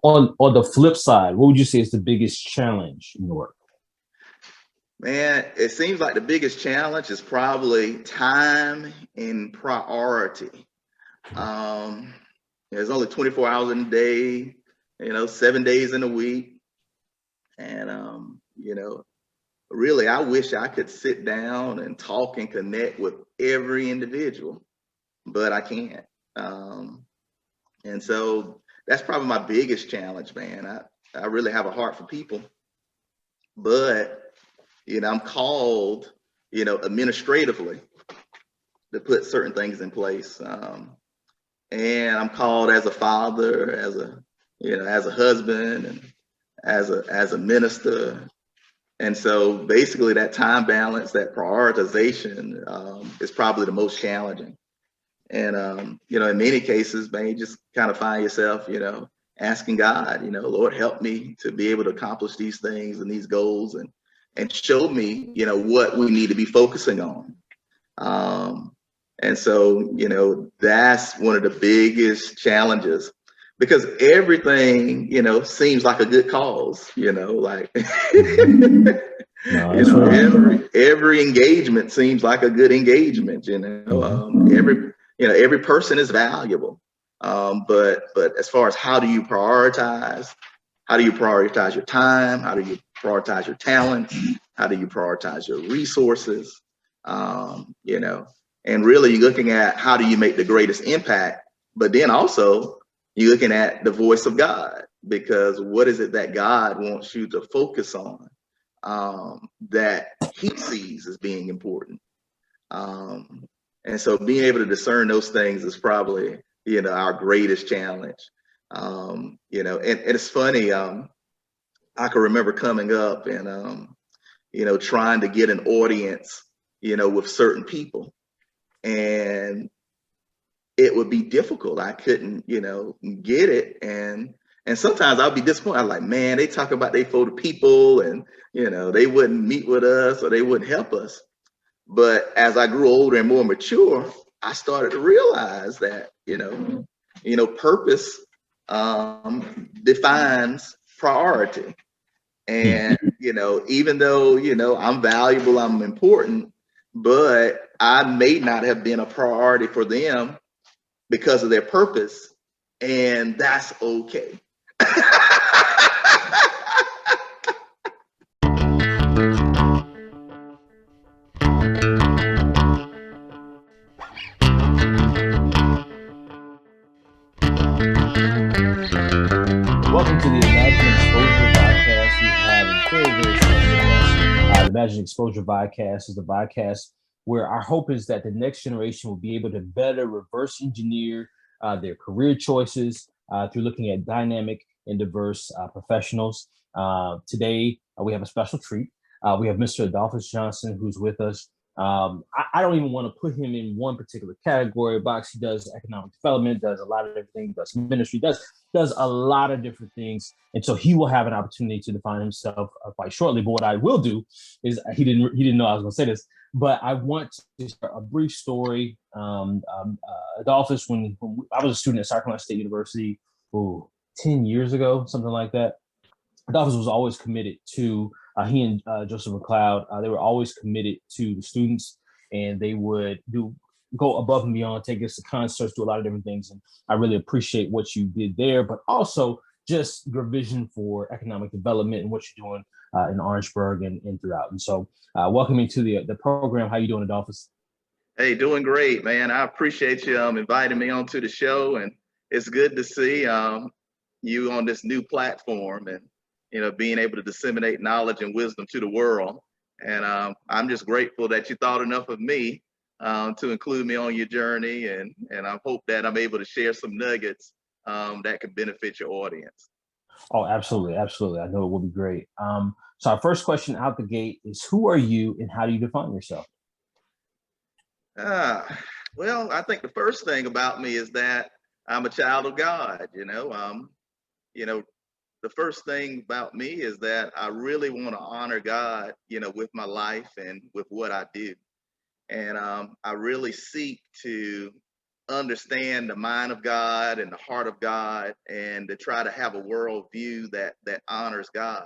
On the flip side, what would you say is the biggest challenge in your work? Man, it seems like the biggest challenge is probably time and priority. Um, there's only 24 hours in a day, 7 days in a week. And, really, I wish I could sit down and talk and connect with every individual, but I can't. Um, and so that's probably my biggest challenge, man. I really have a heart for people, but I'm called, administratively to put certain things in place. And I'm called as a father, as a husband, and as a minister. And so basically that time balance, that prioritization is probably the most challenging. And, in many cases, man, you just kind of find yourself, asking God, Lord, help me to be able to accomplish these things and these goals and show me, what we need to be focusing on. And so, that's one of the biggest challenges because everything, seems like a good cause, like, No, that's right. every engagement seems like a good engagement, every person is valuable. But as far as how do you prioritize your time? How do you prioritize your talents? How do you prioritize your resources? Um, you know, and really you're looking at how do you make the greatest impact, but then also you're looking at the voice of God, because what is it that God wants you to focus on that he sees as being important? Um, and so being able to discern those things is probably, our greatest challenge. And it's funny, I can remember coming up and, trying to get an audience, with certain people. And it would be difficult. I couldn't, get it. And sometimes I'll be disappointed. I'm like, man, they talk about they for the people and, they wouldn't meet with us or they wouldn't help us. But as I grew older and more mature, I started to realize that, purpose defines priority. And, even though, I'm valuable, I'm important, but I may not have been a priority for them because of their purpose. And that's okay. Welcome to the Imagine Exposure Vodcast. We have a very, very special guest. The Imagine Exposure Vodcast is the podcast where our hope is that the next generation will be able to better reverse engineer their career choices through looking at dynamic and diverse professionals. Today, we have a special treat. We have Mr. Adolphus Johnson, who's with us. I don't even want to put him in one particular category box. He does economic development, does a lot of different things, does ministry, does a lot of different things, and so he will have an opportunity to define himself quite shortly. But what I will do is he didn't know I was going to say this, but I want to start a brief story. Adolphus, when I was a student at South Carolina State University, 10 years ago, something like that. Adolphus was always committed to he and Joseph McLeod. They were always committed to the students, and they would go above and beyond, take us to concerts, do a lot of different things. And I really appreciate what you did there, but also just your vision for economic development and what you're doing in Orangeburg and throughout. And so, welcoming to the program. How you doing, Adolphus? Hey, doing great, man. I appreciate you inviting me onto the show, and it's good to see you on this new platform and being able to disseminate knowledge and wisdom to the world. And I'm just grateful that you thought enough of me to include me on your journey, and I hope that I'm able to share some nuggets that can benefit your audience. Oh, absolutely, absolutely. I know it will be great. So our first question out the gate is, who are you and how do you define yourself? Well, I think the first thing about me is that I'm a child of God. You know, the first thing about me is that I really want to honor God, with my life and with what I do. And I really seek to understand the mind of God and the heart of God, and to try to have a worldview that honors God.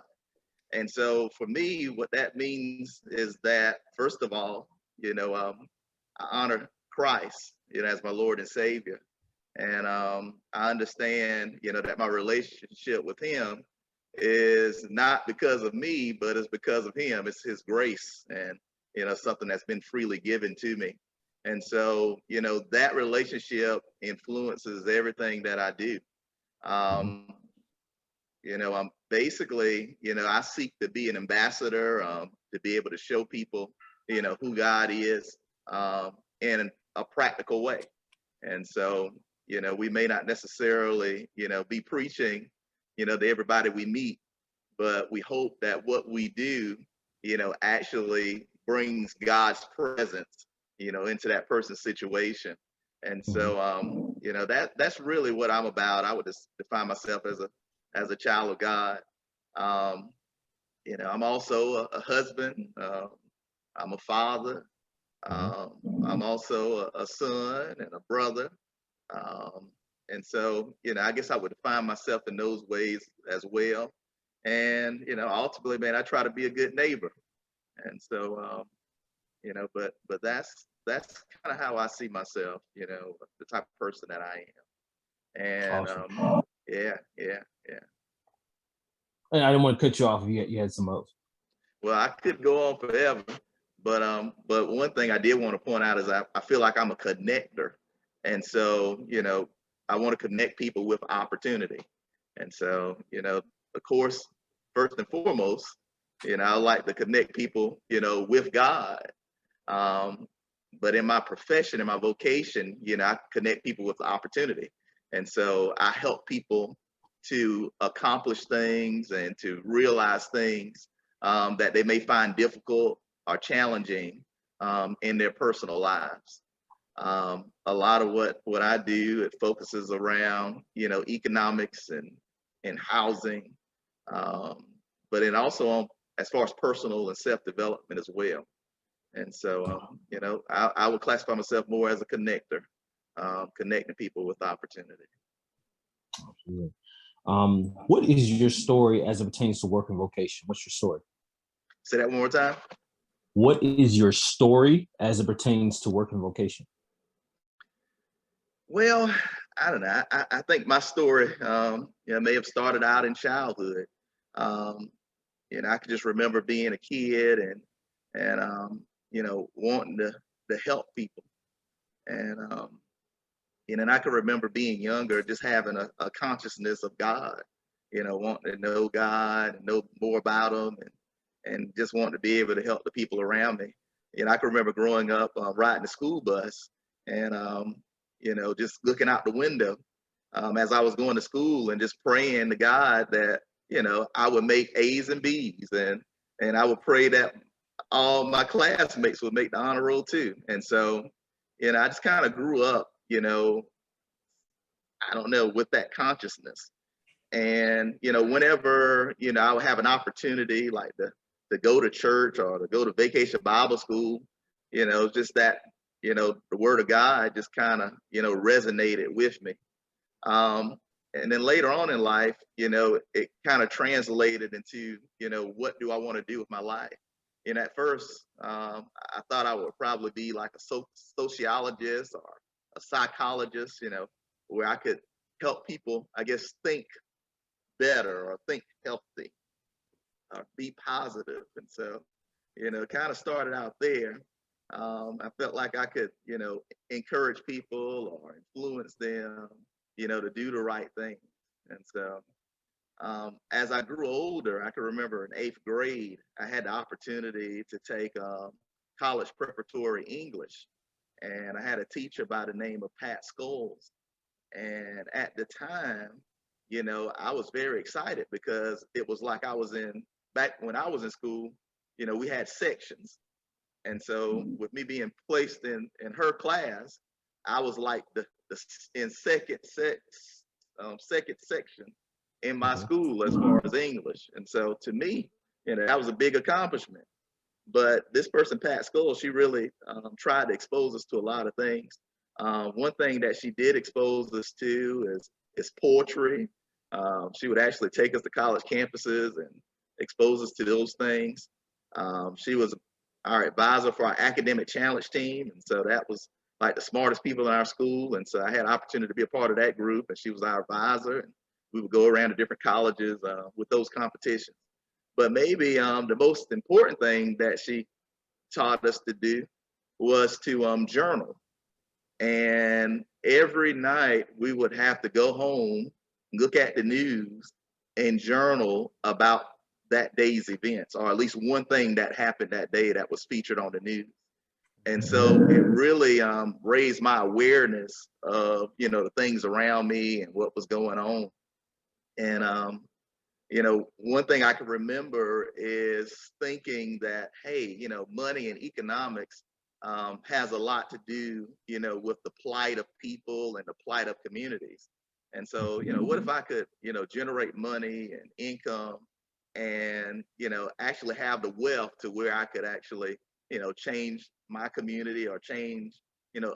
And so for me, what that means is that, first of all, I honor Christ, as my Lord and Savior. And I understand, that my relationship with Him is not because of me, but it's because of Him. It's His grace, and something that's been freely given to me. And so, that relationship influences everything that I do. I'm basically, I seek to be an ambassador, to be able to show people, who God is, in a practical way. And so, we may not necessarily, be preaching, to everybody we meet, but we hope that what we do, actually brings God's presence, into that person's situation. And so, that's really what I'm about. I would just define myself as a child of God. I'm also a husband. I'm a father. I'm also a son and a brother. And so, I guess I would define myself in those ways as well. And, ultimately, man, I try to be a good neighbor. And so, but that's kind of how I see myself, the type of person that I am. And Awesome. yeah. And I didn't want to cut you off if you had some others. Well, I could go on forever, but one thing I did want to point out is I feel like I'm a connector. And so, I want to connect people with opportunity. And so, of course, first and foremost, I like to connect people, with God. But in my profession, in my vocation, I connect people with opportunity. And so I help people to accomplish things and to realize things that they may find difficult or challenging in their personal lives. A lot of what I do, it focuses around, economics and housing, but then also on as far as personal and self-development as well. And so, I would classify myself more as a connector, connecting people with opportunity. Absolutely. What is your story as it pertains to work and vocation? What's your story? Say that one more time. What is your story as it pertains to work and vocation? Well, I don't know. I think my story, may have started out in childhood. I could just remember being a kid and wanting to help people. And I can remember being younger, just having a consciousness of God, wanting to know God and know more about Him, and just wanting to be able to help the people around me. I can remember growing up riding the school bus and, just looking out the window as I was going to school and just praying to God that, I would make A's and B's, and I would pray that all my classmates would make the honor roll too. And so, I just kind of grew up, I don't know, with that consciousness. And, whenever, I would have an opportunity like to go to church or to go to vacation Bible school, just that, the word of God just kind of, resonated with me. And then later on in life, it kind of translated into, what do I want to do with my life? And at first, I thought I would probably be like a sociologist or a psychologist, where I could help people, I guess, think better or think healthy or be positive. And so, kind of started out there. I felt like I could, encourage people or influence them, to do the right thing. And so, as I grew older, I can remember in 8th grade, I had the opportunity to take college preparatory English. And I had a teacher by the name of Pat Scholes. And at the time, I was very excited because it was like back when I was in school, we had sections. And so with me being placed in her class, I was like in second section in my school as far as English. And so to me, that was a big accomplishment. But this person, Pat Scholes, she really tried to expose us to a lot of things. One thing that she did expose us to is poetry. She would actually take us to college campuses and expose us to those things. She was our advisor for our academic challenge team, and so that was like the smartest people in our school. And so I had an opportunity to be a part of that group, and she was our advisor. And we would go around to different colleges with those competitions. But maybe the most important thing that she taught us to do was to journal. And every night we would have to go home, look at the news, and journal about that day's events, or at least one thing that happened that day that was featured on the news. And so it really raised my awareness of, the things around me and what was going on. And one thing I can remember is thinking that, hey, money and economics has a lot to do, with the plight of people and the plight of communities. And so, what if I could, generate money and income and, actually have the wealth to where I could actually, change my community or change,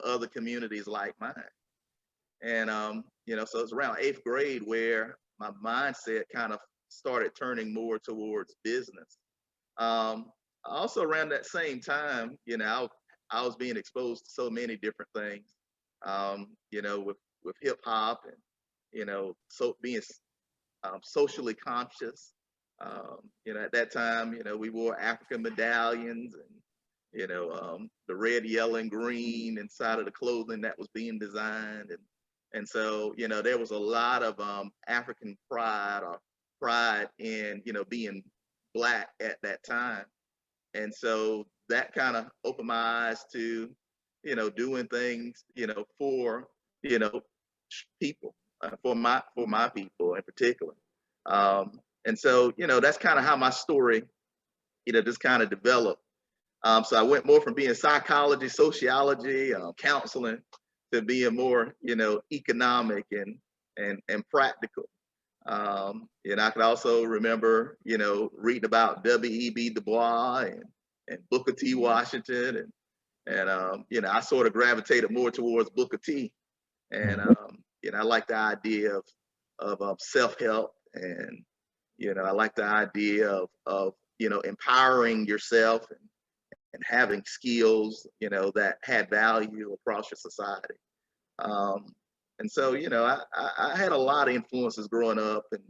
other communities like mine. And, so it's around 8th grade where my mindset kind of started turning more towards business. Also around that same time, I was being exposed to so many different things, with hip hop and, so being socially conscious. At that time, we wore African medallions and, the red, yellow, and green inside of the clothing that was being designed. And so, there was a lot of African pride or pride in, being Black at that time. And so that kind of opened my eyes to, doing things, for, people, for my people in particular. And so, that's kind of how my story, just kind of developed. So I went more from being psychology, sociology, counseling to being more, economic and practical. I could also remember, reading about W.E.B. Du Bois and Booker T. Washington, and I sort of gravitated more towards Booker T. And I like the idea of self-help, and I like the idea of empowering yourself and having skills that had value across your society. And so, I had a lot of influences growing up, and,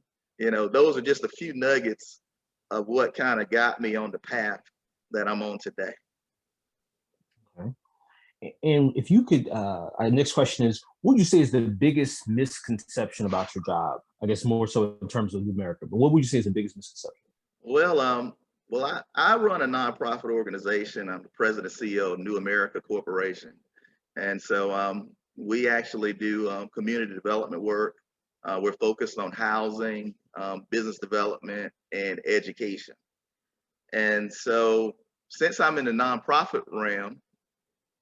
those are just a few nuggets of what kind of got me on the path that I'm on today. Okay. And if you could, our next question is, what would you say is the biggest misconception about your job? I guess more so in terms of America, but what would you say is the biggest misconception? Well, I run a nonprofit organization. I'm the president and CEO of New America Corporation. And so we actually do community development work. We're focused on housing, business development, and education. And so since I'm in the nonprofit realm,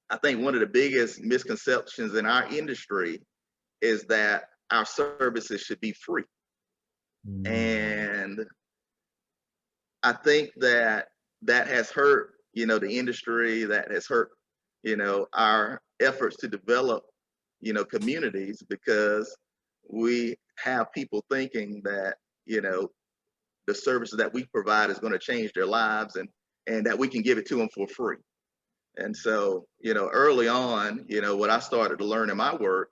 I think one of the biggest misconceptions in our industry is that our services should be free. And I think that has hurt, the industry, that has hurt, our efforts to develop, communities, because we have people thinking that, the services that we provide is going to change their lives and that we can give it to them for free. And so, early on, what I started to learn in my work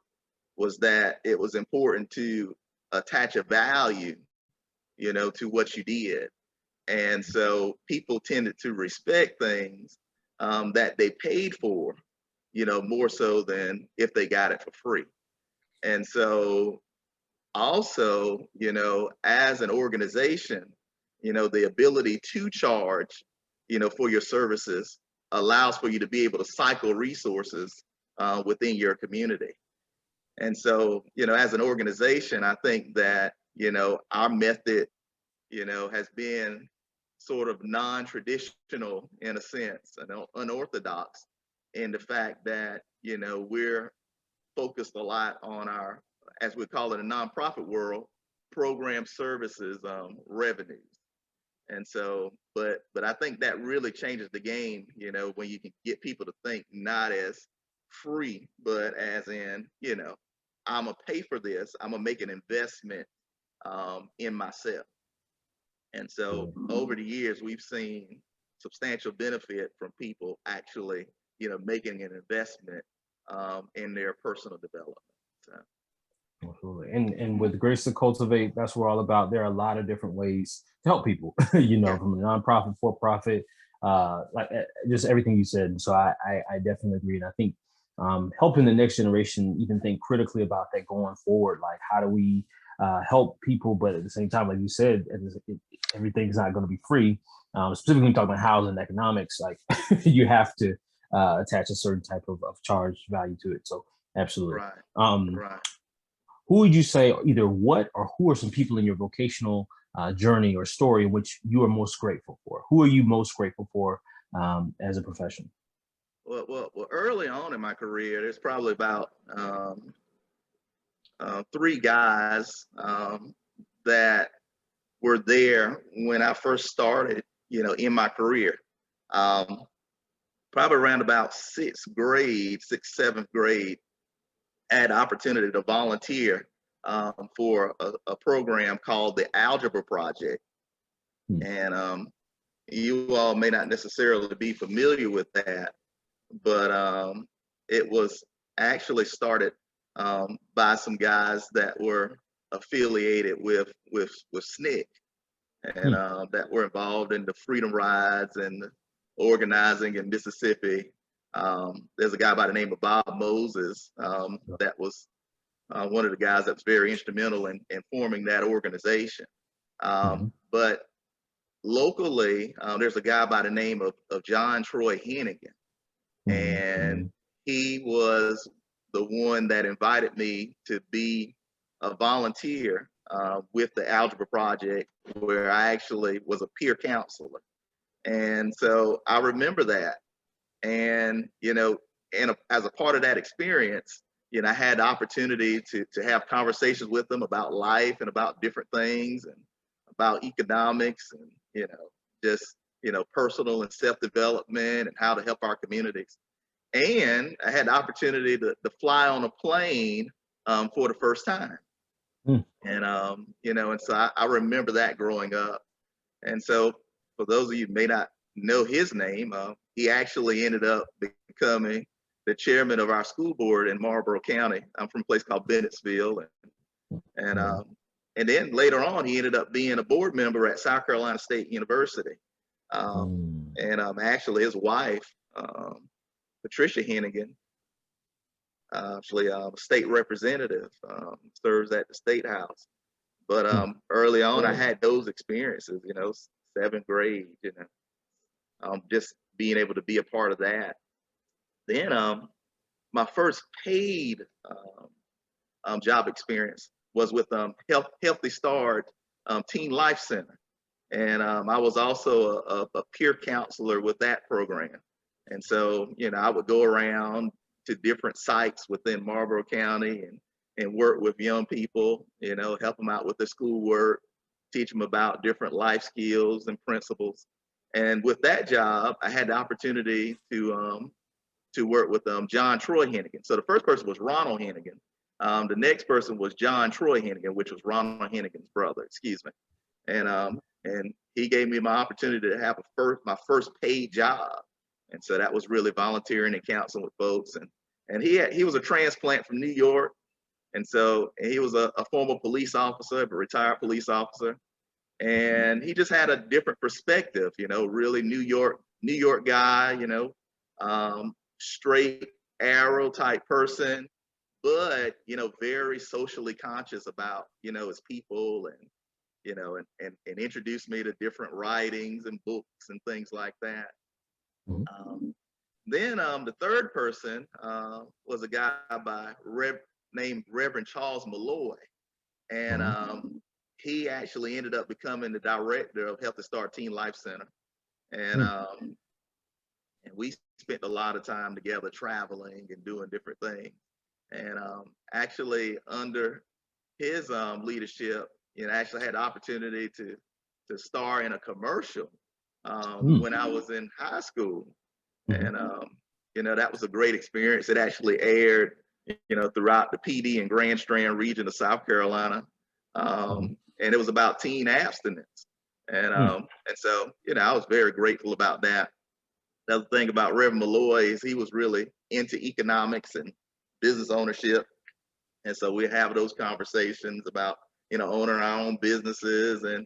was that it was important to attach a value, to what you did. And so people tended to respect things that they paid for, more so than if they got it for free. And so also, as an organization, the ability to charge, for your services allows for you to be able to cycle resources within your community. And so, as an organization, I think that, our method, has been sort of non-traditional in a sense, and unorthodox in the fact that, we're focused a lot on our, as we call it in the nonprofit world, program services revenues. And so, but I think that really changes the game, when you can get people to think not as free, but as in, I'm gonna pay for this. I'm gonna make an investment in myself. And so over the years, we've seen substantial benefit from people actually, making an investment in their personal development. So. Absolutely. And with Grace to Cultivate, that's what we're all about. There are a lot of different ways to help people, Yeah. from a nonprofit, for profit, just everything you said. And so I definitely agree. And I think helping the next generation even think critically about that going forward, like how do we help people, but at the same time, like you said, everything's not going to be free. Specifically, when you talk about housing and economics, like you have to attach a certain type of charge value to it. So absolutely. Right. Who would you say either what or who are some people in your vocational journey or story in which you are most grateful for? Who are you most grateful for as a profession? Well, early on in my career, there's probably about 3 guys that were there when I first started, in my career. Um, Probably around about 7th grade, I had the opportunity to volunteer for a program called the Algebra Project. And you all may not necessarily be familiar with that, but it was actually started by some guys that were affiliated with SNCC, and that were involved in the freedom rides and the organizing in Mississippi. There's a guy by the name of Bob Moses that was one of the guys that was very instrumental in forming that organization. But locally, there's a guy by the name of John Troy Hennigan, and he was the one that invited me to be a volunteer with the Algebra Project, where I actually was a peer counselor. And so I remember that. And, as a part of that experience, I had the opportunity to have conversations with them about life and about different things and about economics and, just, personal and self-development and how to help our communities. And I had the opportunity to fly on a plane for the first time. And, and so I remember that growing up. And so for those of you who may not know his name, he actually ended up becoming the chairman of our school board in Marlboro County. I'm from a place called Bennettsville. And then later on, he ended up being a board member at South Carolina State University. And actually his wife, Patricia Hennigan, actually a state representative, serves at the State House. But early on, I had those experiences, 7th grade, just being able to be a part of that. Then my first paid job experience was with Healthy Start Teen Life Center. And I was also a peer counselor with that program. And so, I would go around to different sites within Marlboro County and work with young people, help them out with their schoolwork, teach them about different life skills and principles. And with that job, I had the opportunity to work with John Troy Hennigan. So the first person was Ronald Hennigan. The next person was John Troy Hennigan, which was Ronald Hennigan's brother, excuse me. And he gave me my opportunity to have my first paid job. And so that was really volunteering and counseling with folks. And he was a transplant from New York. And so he was a former police officer, a retired police officer. And he just had a different perspective, really New York guy, straight arrow type person, but, very socially conscious about, his people and, and introduced me to different writings and books and things like that. Then the third person was a guy named Reverend Charles Malloy. And he actually ended up becoming the director of Healthy Start Teen Life Center. And we spent a lot of time together traveling and doing different things. And actually under his leadership, I actually had the opportunity to star in a commercial when I was in high school. And that was a great experience. It actually aired, throughout the PD and Grand Strand region of South Carolina. And it was about teen abstinence. And so, I was very grateful about that. Another thing about Reverend Malloy is he was really into economics and business ownership. And so we have those conversations about, owning our own businesses and,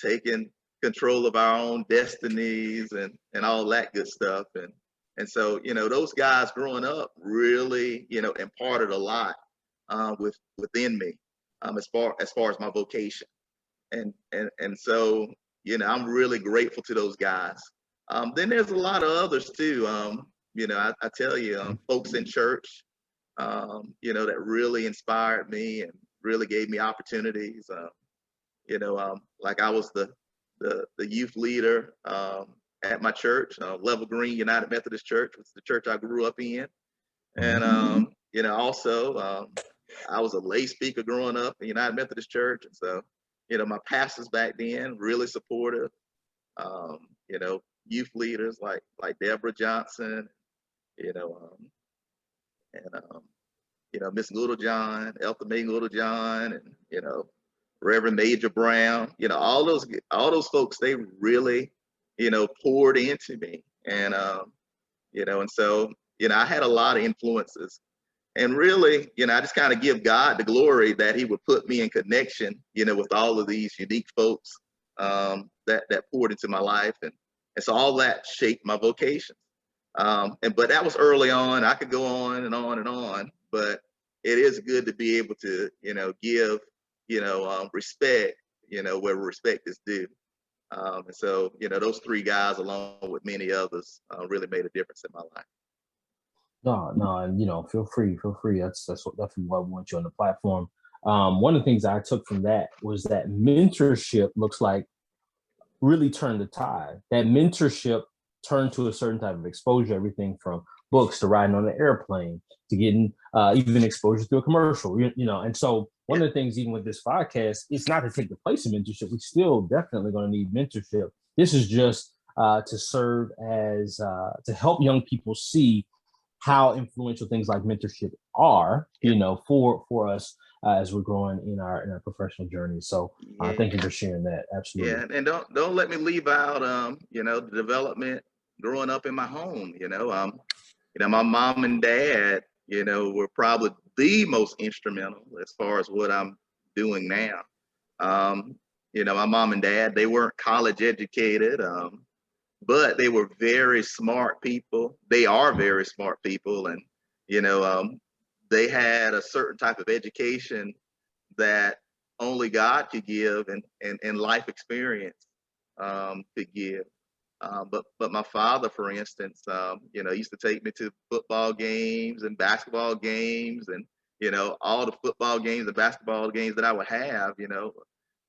taking control of our own destinies and all that good stuff. And so, those guys growing up really, imparted a lot within me as far as my vocation. And so, I'm really grateful to those guys. Then there's a lot of others too. I tell you, folks in church, that really inspired me and really gave me opportunities. Like I was the youth leader at my church, Level Green United Methodist Church, which is the church I grew up in. And, also I was a lay speaker growing up in United Methodist Church. And so, my pastors back then, really supportive, youth leaders like Deborah Johnson, Miss Littlejohn, Eltha May Littlejohn, and, Reverend Major Brown, all those folks, they really, poured into me. And, and so, I had a lot of influences. And really, I just kind of give God the glory that he would put me in connection, with all of these unique folks that poured into my life. And so all that shaped my vocation. But that was early on. I could go on and on and on, but it is good to be able to, give, respect, where respect is due. And so, those three guys, along with many others, really made a difference in my life. No, and feel free. That's what definitely why I want you on the platform. One of the things I took from that was that mentorship looks like really turned the tide. That mentorship turned to a certain type of exposure, everything from books to riding on an airplane to getting even exposure through a commercial, And so one of the things, even with this podcast, it's not to take the place of mentorship. We still definitely going to need mentorship. This is just to serve as to help young people see how influential things like mentorship are, for us as we're growing in our professional journey. So thank you for sharing that. Absolutely. Yeah, and don't let me leave out the development growing up in my home. My mom and dad, were probably the most instrumental as far as what I'm doing now. My mom and dad, they weren't college educated, but they were very smart people. They are very smart people, and they had a certain type of education that only God could give, and life experience could give. But my father, for instance, used to take me to football games and basketball games, and all the football games and basketball games that I would have.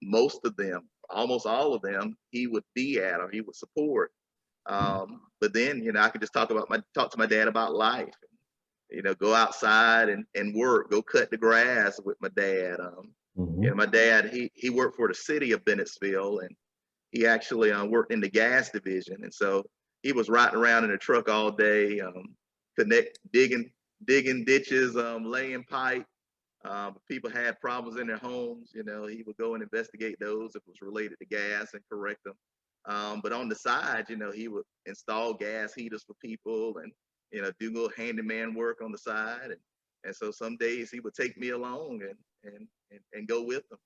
Most of them, almost all of them, he would be at or he would support. But then, I could just talk to my dad about life. Go outside and work, go cut the grass with my dad. My dad, he worked for the city of Bennettsville, and he actually worked in the gas division. And so he was riding around in a truck all day, digging ditches, laying pipe. People had problems in their homes. He would go and investigate those if it was related to gas and correct them. But on the side, he would install gas heaters for people and, do a little handyman work on the side. And so some days he would take me along and go with him.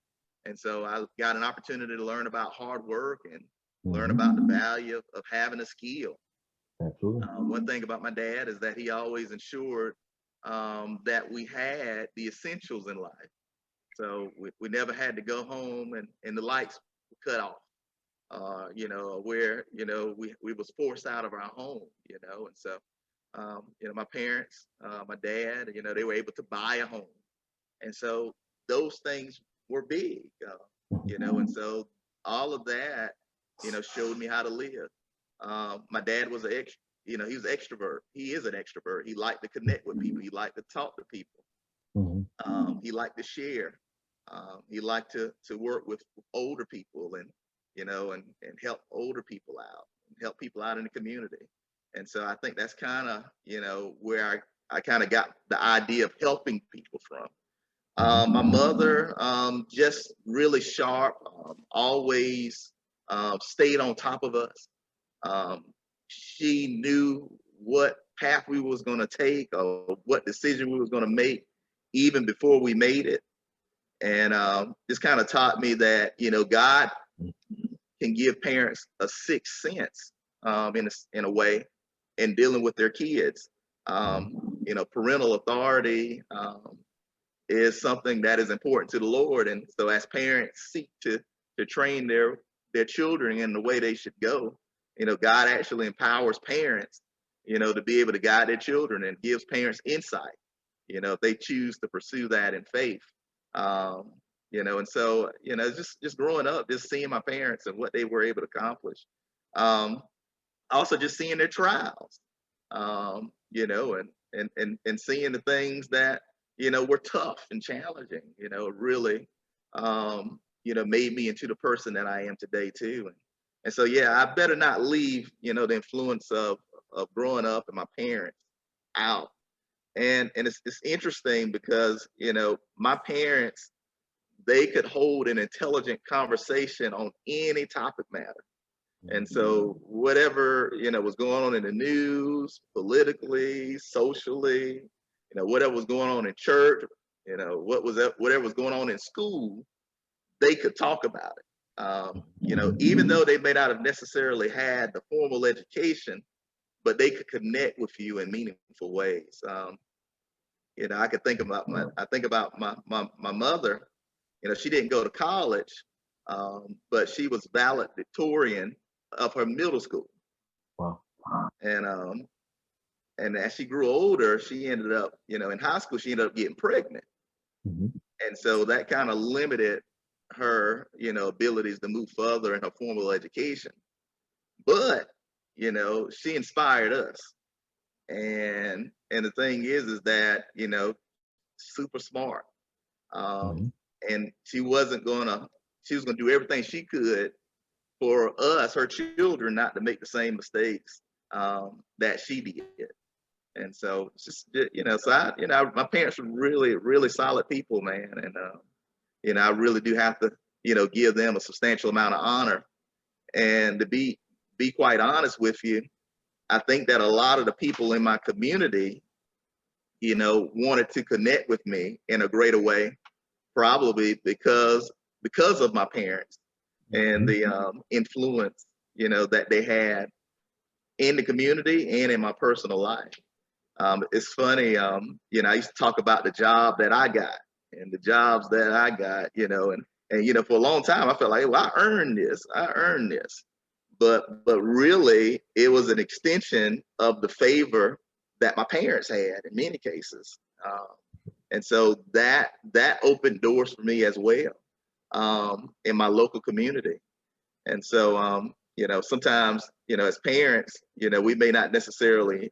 And so I got an opportunity to learn about hard work and learn about the value of having a skill. Absolutely. One thing about my dad is that he always ensured that we had the essentials in life. So we never had to go home and the lights were cut off. Where, we was forced out of our home, and so, my parents, my dad, they were able to buy a home. And so those things were big, and so all of that, showed me how to live. My dad was he was an extrovert. He is an extrovert. He liked to connect with people. He liked to talk to people. He liked to share. He liked to work with older people and help older people out and help people out in the community. And so I think that's kind of, where I kind of got the idea of helping people from. My mother, just really sharp, always stayed on top of us. She knew what path we was going to take or what decision we was going to make even before we made it. And just kind of taught me that, God can give parents a sixth sense in a way in dealing with their kids. Parental authority is something that is important to the Lord. And so as parents seek to train their children in the way they should go, God actually empowers parents, to be able to guide their children and gives parents insight, if they choose to pursue that in faith. And so, just growing up, just seeing my parents and what they were able to accomplish. Also just seeing their trials, and seeing the things that, were tough and challenging, really, made me into the person that I am today too. And so, yeah, I better not leave, the influence of growing up and my parents out. And it's interesting because, my parents, they could hold an intelligent conversation on any topic matter. And so whatever, was going on in the news, politically, socially, whatever was going on in church, whatever was going on in school, they could talk about it. Even though they may not have necessarily had the formal education, but they could connect with you in meaningful ways. I could think about my mother. She didn't go to college, but she was valedictorian of her middle school. Wow. And as she grew older, she ended up, in high school, she ended up getting pregnant. And so that kind of limited her, abilities to move further in her formal education. But, she inspired us. And the thing is that, super smart. And she was gonna do everything she could for us, her children, not to make the same mistakes that she did. And so it's just, so my parents were really, really solid people, man. And, I really do have to, give them a substantial amount of honor. And to be quite honest with you, I think that a lot of the people in my community, wanted to connect with me in a greater way, probably because of my parents and the influence, that they had in the community and in my personal life. It's funny, I used to talk about the job that I got and the jobs that I got, and for a long time I felt like, well, I earned this. But really, it was an extension of the favor that my parents had in many cases. And so that opened doors for me as well, in my local community. And so, sometimes, as parents, we may not necessarily,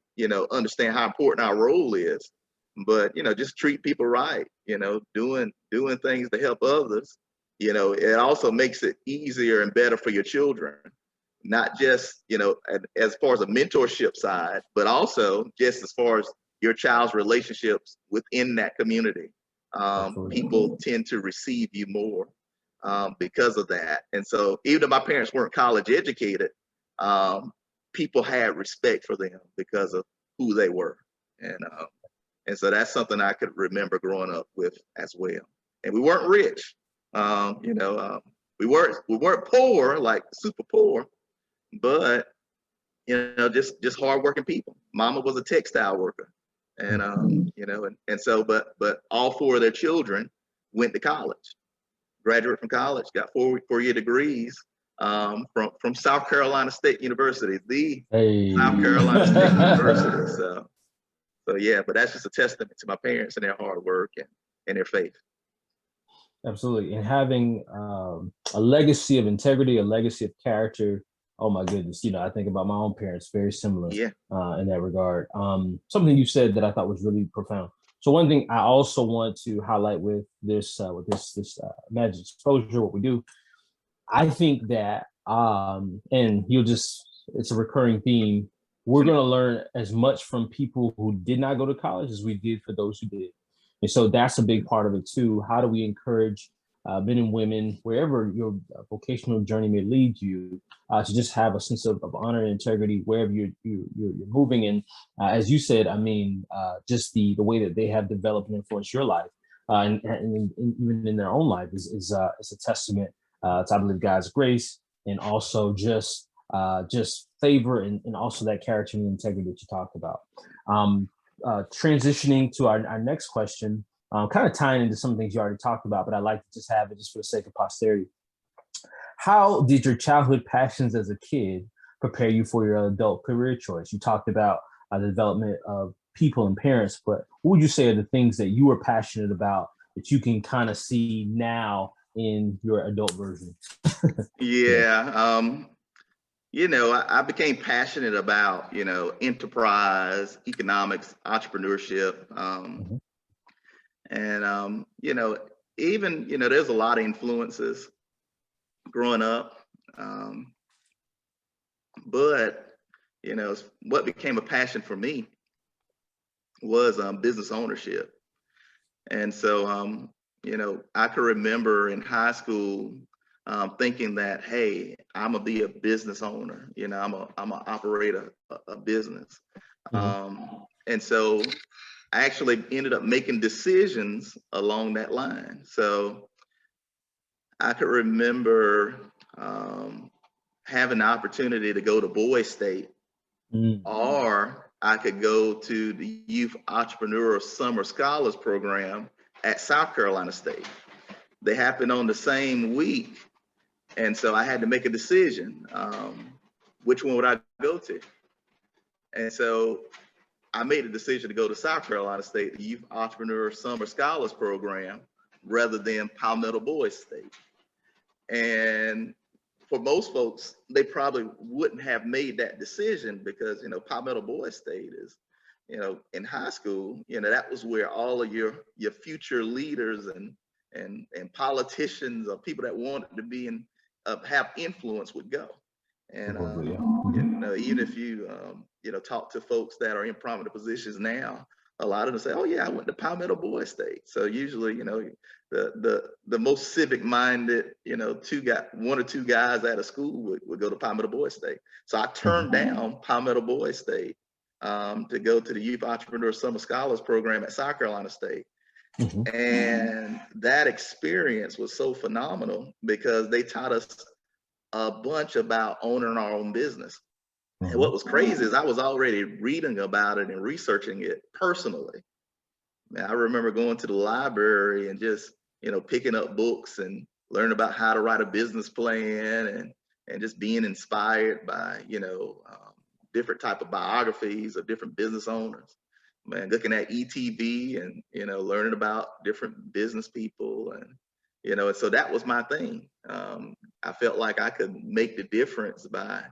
understand how important our role is, but, just treat people right, doing things to help others, it also makes it easier and better for your children. Not just, as far as a mentorship side, but also just as far as your child's relationships within that community. People tend to receive you more because of that. And so even though my parents weren't college educated, people had respect for them because of who they were. And so that's something I could remember growing up with as well. And we weren't rich, we weren't poor, like super poor, but just hardworking people. Mama was a textile worker, and and so, but all four of their children went to college, graduated from college, got four-year degrees from South Carolina State University, South Carolina State University. So yeah, but that's just a testament to my parents and their hard work and their faith. Absolutely, and having a legacy of integrity, a legacy of character. Oh my goodness, I think about my own parents, very similar in that regard. Something you said that I thought was really profound. So one thing I also want to highlight with this Imagine Exposure, what we do, I think that, and it's a recurring theme we're going to learn as much from people who did not go to college as we did for those who did. And so that's a big part of it too. How do we encourage men and women, wherever your vocational journey may lead you, to just have a sense of honor and integrity wherever you're moving? And as you said, I mean, just the way that they have developed and influenced your life, and even in their own life is a testament to, I believe, God's grace, and also just favor, and also that character and integrity that you talked about. Transitioning to our next question, kind of tying into some things you already talked about, but I'd like to just have it just for the sake of posterity. How did your childhood passions as a kid prepare you for your adult career choice? You talked about the development of people and parents, but what would you say are the things that you were passionate about that you can kind of see now in your adult version? Yeah. I became passionate about, enterprise, economics, entrepreneurship. And, even, there's a lot of influences growing up. But, what became a passion for me was business ownership. And so, I can remember in high school thinking that, hey, I'm gonna be a business owner. I'm gonna operate a business. And so I actually ended up making decisions along that line. So I could remember having the opportunity to go to Boyd State, or I could go to the Youth Entrepreneurial Summer Scholars Program at South Carolina State. They happened on the same week. And so I had to make a decision. Which one would I go to? And so I made a decision to go to South Carolina State, the Youth Entrepreneur Summer Scholars Program, rather than Palmetto Boyd State. And for most folks, they probably wouldn't have made that decision because, Palmetto Boyd State is, in high school, that was where all of your future leaders and politicians or people that wanted to be in have influence would go. And even if you talk to folks that are in prominent positions now, a lot of them say, "Oh yeah, I went to Palmetto Boyd State." So usually, the most civic minded, one or two guys out of school would go to Palmetto Boyd State. So I turned down Palmetto Boyd State to go to the Youth Entrepreneur Summer Scholars Program at South Carolina State. And that experience was so phenomenal because they taught us a bunch about owning our own business. And what was crazy is I was already reading about it and researching it personally. Man, I remember going to the library and just, picking up books and learning about how to write a business plan and just being inspired by, different type of biographies of different business owners. Man, looking at ETV and, learning about different business people and so that was my thing. I felt like I could make the difference by,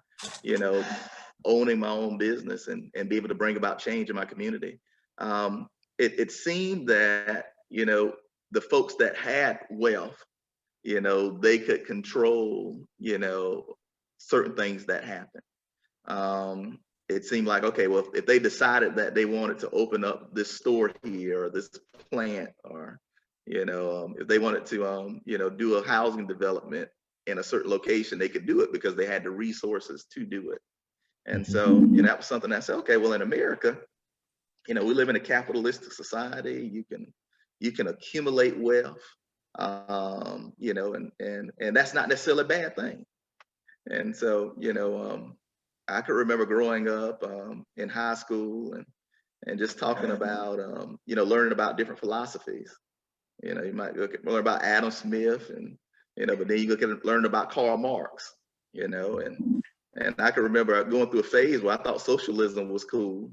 owning my own business and be able to bring about change in my community. It seemed that, the folks that had wealth, they could control, certain things that happen. It seemed like, okay, well, if they decided that they wanted to open up this store here or this plant, or if they wanted to, do a housing development in a certain location, they could do it because they had the resources to do it. And so, that was something I said, okay, well, in America, we live in a capitalistic society. You can accumulate wealth, and that's not necessarily a bad thing. And so, I could remember growing up in high school and just talking about, learning about different philosophies. You might learn about Adam Smith and, but then you learn about Karl Marx, and I can remember going through a phase where I thought socialism was cool,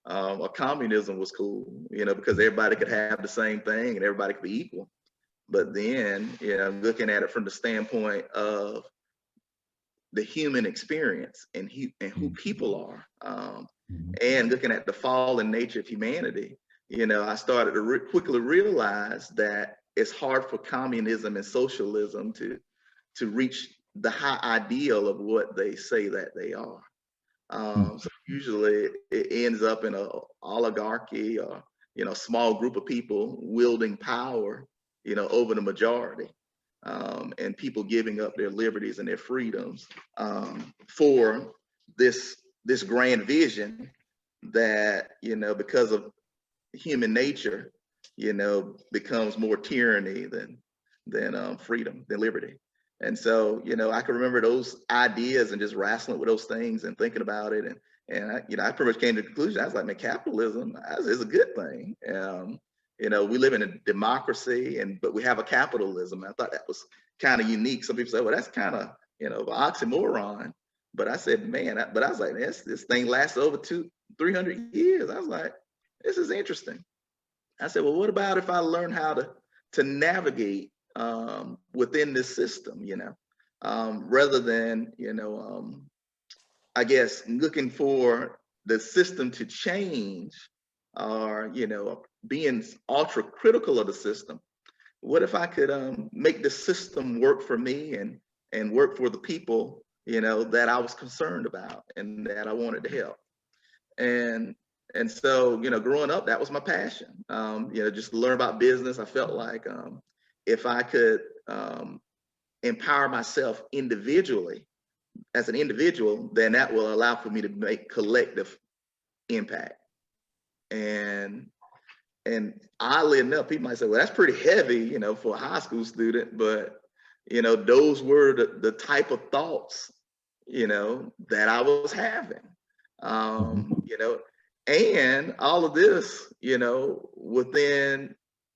or communism was cool, because everybody could have the same thing and everybody could be equal. But then, looking at it from the standpoint of the human experience and who people are, and looking at the fallen nature of humanity, I started to quickly realize that it's hard for communism and socialism to reach the high ideal of what they say that they are. So usually it ends up in a oligarchy or, small group of people wielding power, over the majority, and people giving up their liberties and their freedoms for this grand vision that, because of human nature, becomes more tyranny than freedom, than liberty. And so, I can remember those ideas and just wrestling with those things and thinking about it. And I pretty much came to the conclusion. I was like, man, capitalism is a good thing. We live in a democracy, but we have a capitalism. I thought that was kind of unique. Some people say, well, that's kind of, an oxymoron. But I said, man, but I was like, this thing lasts over 300 years. I was like, this is interesting. I said, well, what about if I learn how to navigate within this system, rather than, I guess, looking for the system to change or, being ultra critical of the system. What if I could make the system work for me and work for the people, that I was concerned about and that I wanted to help. And so, growing up, that was my passion. Just to learn about business. I felt like if I could empower myself individually as an individual, then that will allow for me to make collective impact. And oddly enough, people might say, well, that's pretty heavy, for a high school student, but those were the type of thoughts, that I was having. And all of this, within,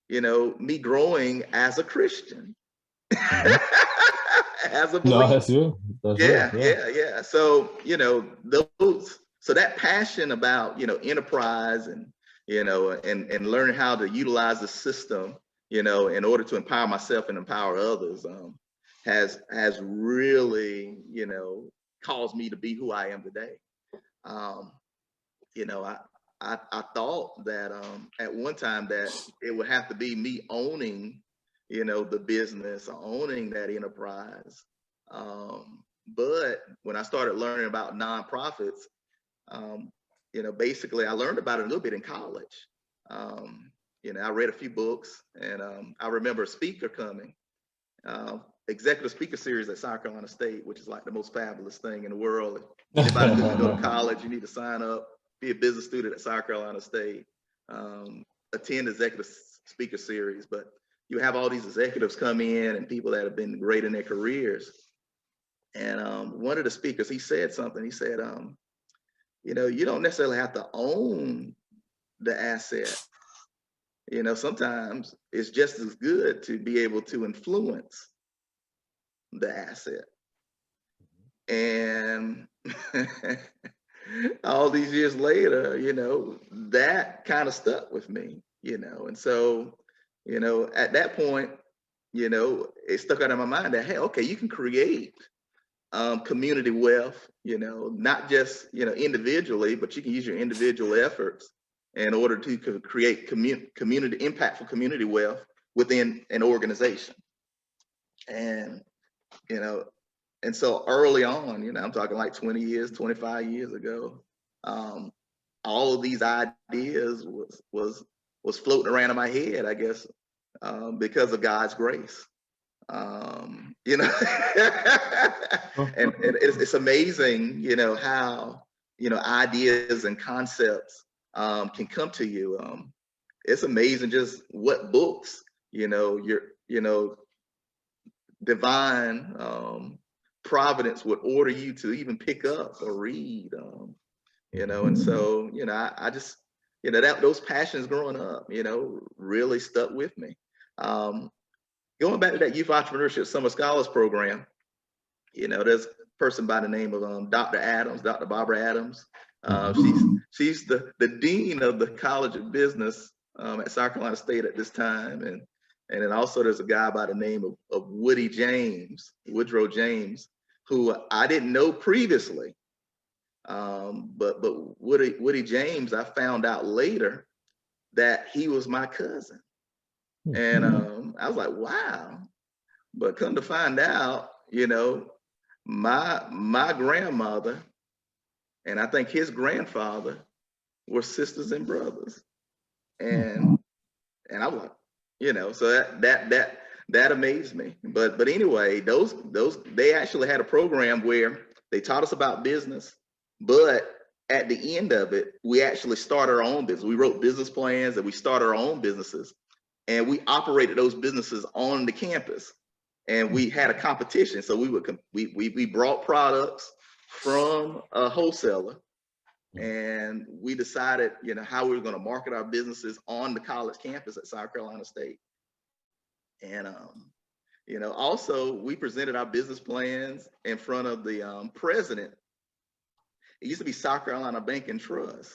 me growing as a Christian, as a believer. No, that's real. That's Yeah. real. So, so that passion about, enterprise and, and learning how to utilize the system, in order to empower myself and empower others, has really, caused me to be who I am today. I thought that at one time that it would have to be me owning, the business, owning that enterprise. But when I started learning about nonprofits, basically I learned about it a little bit in college. I read a few books, and I remember a speaker coming, executive speaker series at South Carolina State, which is like the most fabulous thing in the world. If anybody looking to go to college, you need to sign up, be a business student at South Carolina State, attend executive speaker series. But you have all these executives come in and people that have been great in their careers. And one of the speakers, he said something. He said, you don't necessarily have to own the asset. Sometimes it's just as good to be able to influence the asset. And all these years later, that kind of stuck with me, and so, at that point, it stuck out in my mind that, hey, okay, you can create community wealth, not just, individually, but you can use your individual efforts in order to create community, impactful community wealth within an organization. And, and so early on, I'm talking like 20 years, 25 years ago, all of these ideas was floating around in my head, I guess, because of God's grace. And it's amazing, how, ideas and concepts can come to you. It's amazing just what books, your divine providence would order you to even pick up or read, and so, I just, those passions growing up, really stuck with me. Going back to that Youth Entrepreneurship Summer Scholars Program, there's a person by the name of Dr. Barbara Adams. She's the dean of the College of Business at South Carolina State at this time, and then also there's a guy by the name of Woodrow James, who I didn't know previously, but Woody James, I found out later that he was my cousin. And I was like, wow. But come to find out, my grandmother, And I think his grandfather were sisters and brothers. And I was like, you know, so that amazed me. But anyway, those they actually had a program where they taught us about business, but at the end of it, we actually started our own business. We wrote business plans and we started our own businesses, and we operated those businesses on the campus. And we had a competition, so we brought products from a wholesaler, and we decided, you know, how we were going to market our businesses on the college campus at South Carolina State. And you know, also we presented our business plans in front of the president. It used to be South Carolina Bank and Trust,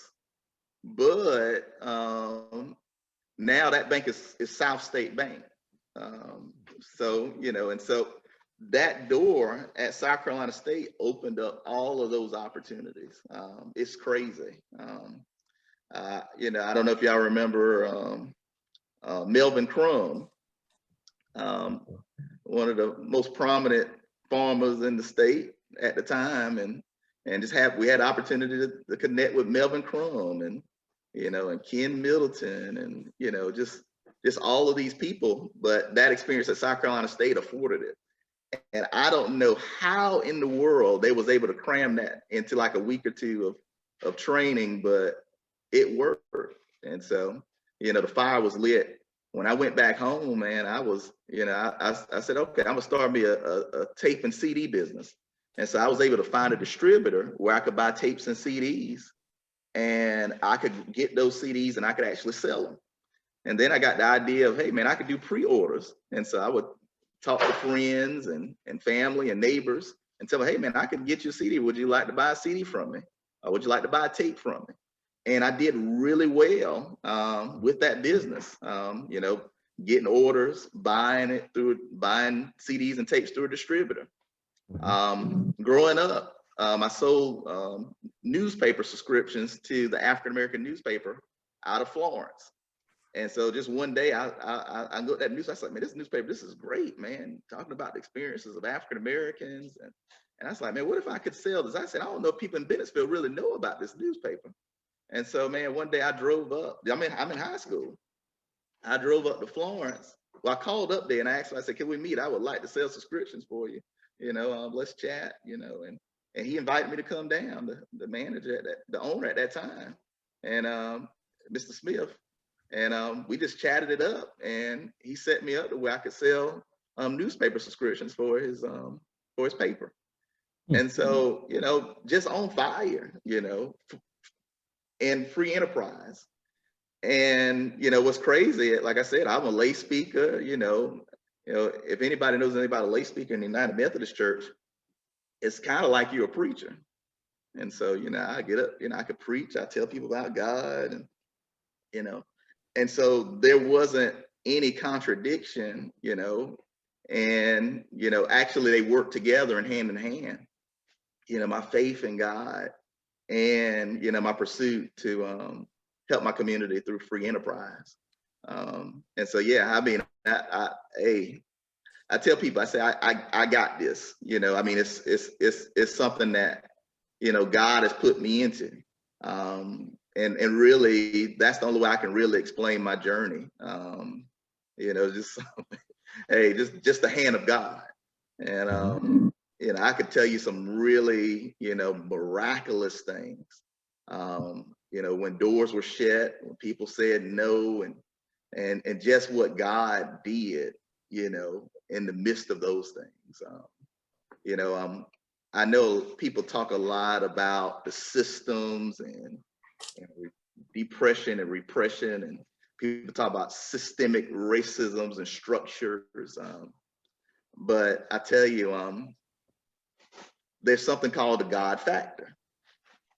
but now that bank is South State Bank. So, you know, and so that door at South Carolina State opened up all of those opportunities. It's crazy. You know, I don't know if y'all remember Melvin Crum, one of the most prominent farmers in the state at the time, and we had the opportunity to connect with Melvin Crum, and you know, and Ken Middleton, and you know, just all of these people. But that experience at South Carolina State afforded it. And I don't know how in the world they was able to cram that into like a week or two of training, but it worked. And so, you know, the fire was lit. When I went back home, man, I was, you know, I said, okay, I'm gonna start me a tape and CD business. And so I was able to find a distributor where I could buy tapes and CDs, and I could get those CDs and I could actually sell them. And then I got the idea of, hey man, I could do pre-orders. And so I would talk to friends and family and neighbors and tell them, hey man, I can get you a CD. Would you like to buy a CD from me? Or would you like to buy a tape from me? And I did really well with that business, you know, getting orders, buying CDs and tapes through a distributor. Growing up, I sold newspaper subscriptions to the African American newspaper out of Florence. And so just one day I looked at that news. I was like, man, this newspaper, this is great, man. Talking about the experiences of African Americans. And I was like, man, what if I could sell this? I said, I don't know if people in Bennettsville really know about this newspaper. And so, man, one day I drove up. I'm in high school. I drove up to Florence. Well, I called up there and I asked him, I said, can we meet? I would like to sell subscriptions for you. You know, let's chat, you know. And he invited me to come down, the manager, the owner at that time, and Mr. Smith. And we just chatted it up, and he set me up to where I could sell newspaper subscriptions for his paper. And so, you know, just on fire, you know, and free enterprise. And, you know, what's crazy, like I said, I'm a lay speaker, you know, if anybody knows anything about a lay speaker in the United Methodist Church, it's kind of like you're a preacher. And so, you know, I get up, you know, I could preach, I tell people about God, and, you know, and so there wasn't any contradiction, you know, and, you know, actually they work together and hand in hand, you know, my faith in God and, you know, my pursuit to help my community through free enterprise. And so, yeah, I mean, I tell people, I say, I got this, you know, I mean, it's something that, you know, God has put me into. And really, that's the only way I can really explain my journey. You know, just hey, just the hand of God. And you know, I could tell you some really, you know, miraculous things. You know, when doors were shut, when people said no, and just what God did, you know, in the midst of those things. You know, I know people talk a lot about the systems and depression and repression, and people talk about systemic racisms and structures. But I tell you, there's something called the God factor,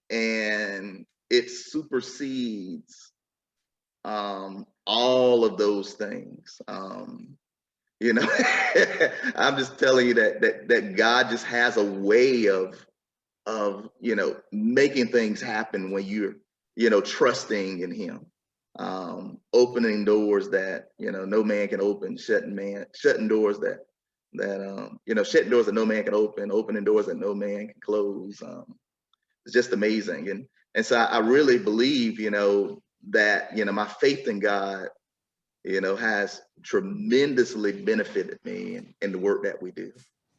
and it supersedes all of those things. You know, I'm just telling you that God just has a way of you know, making things happen when you're, you know, trusting in him, opening doors that, you know, no man can open, shutting doors that you know, shutting doors that no man can open, opening doors that no man can close. it's just amazing. And so I really believe, that, my faith in God, has tremendously benefited me in the work that we do.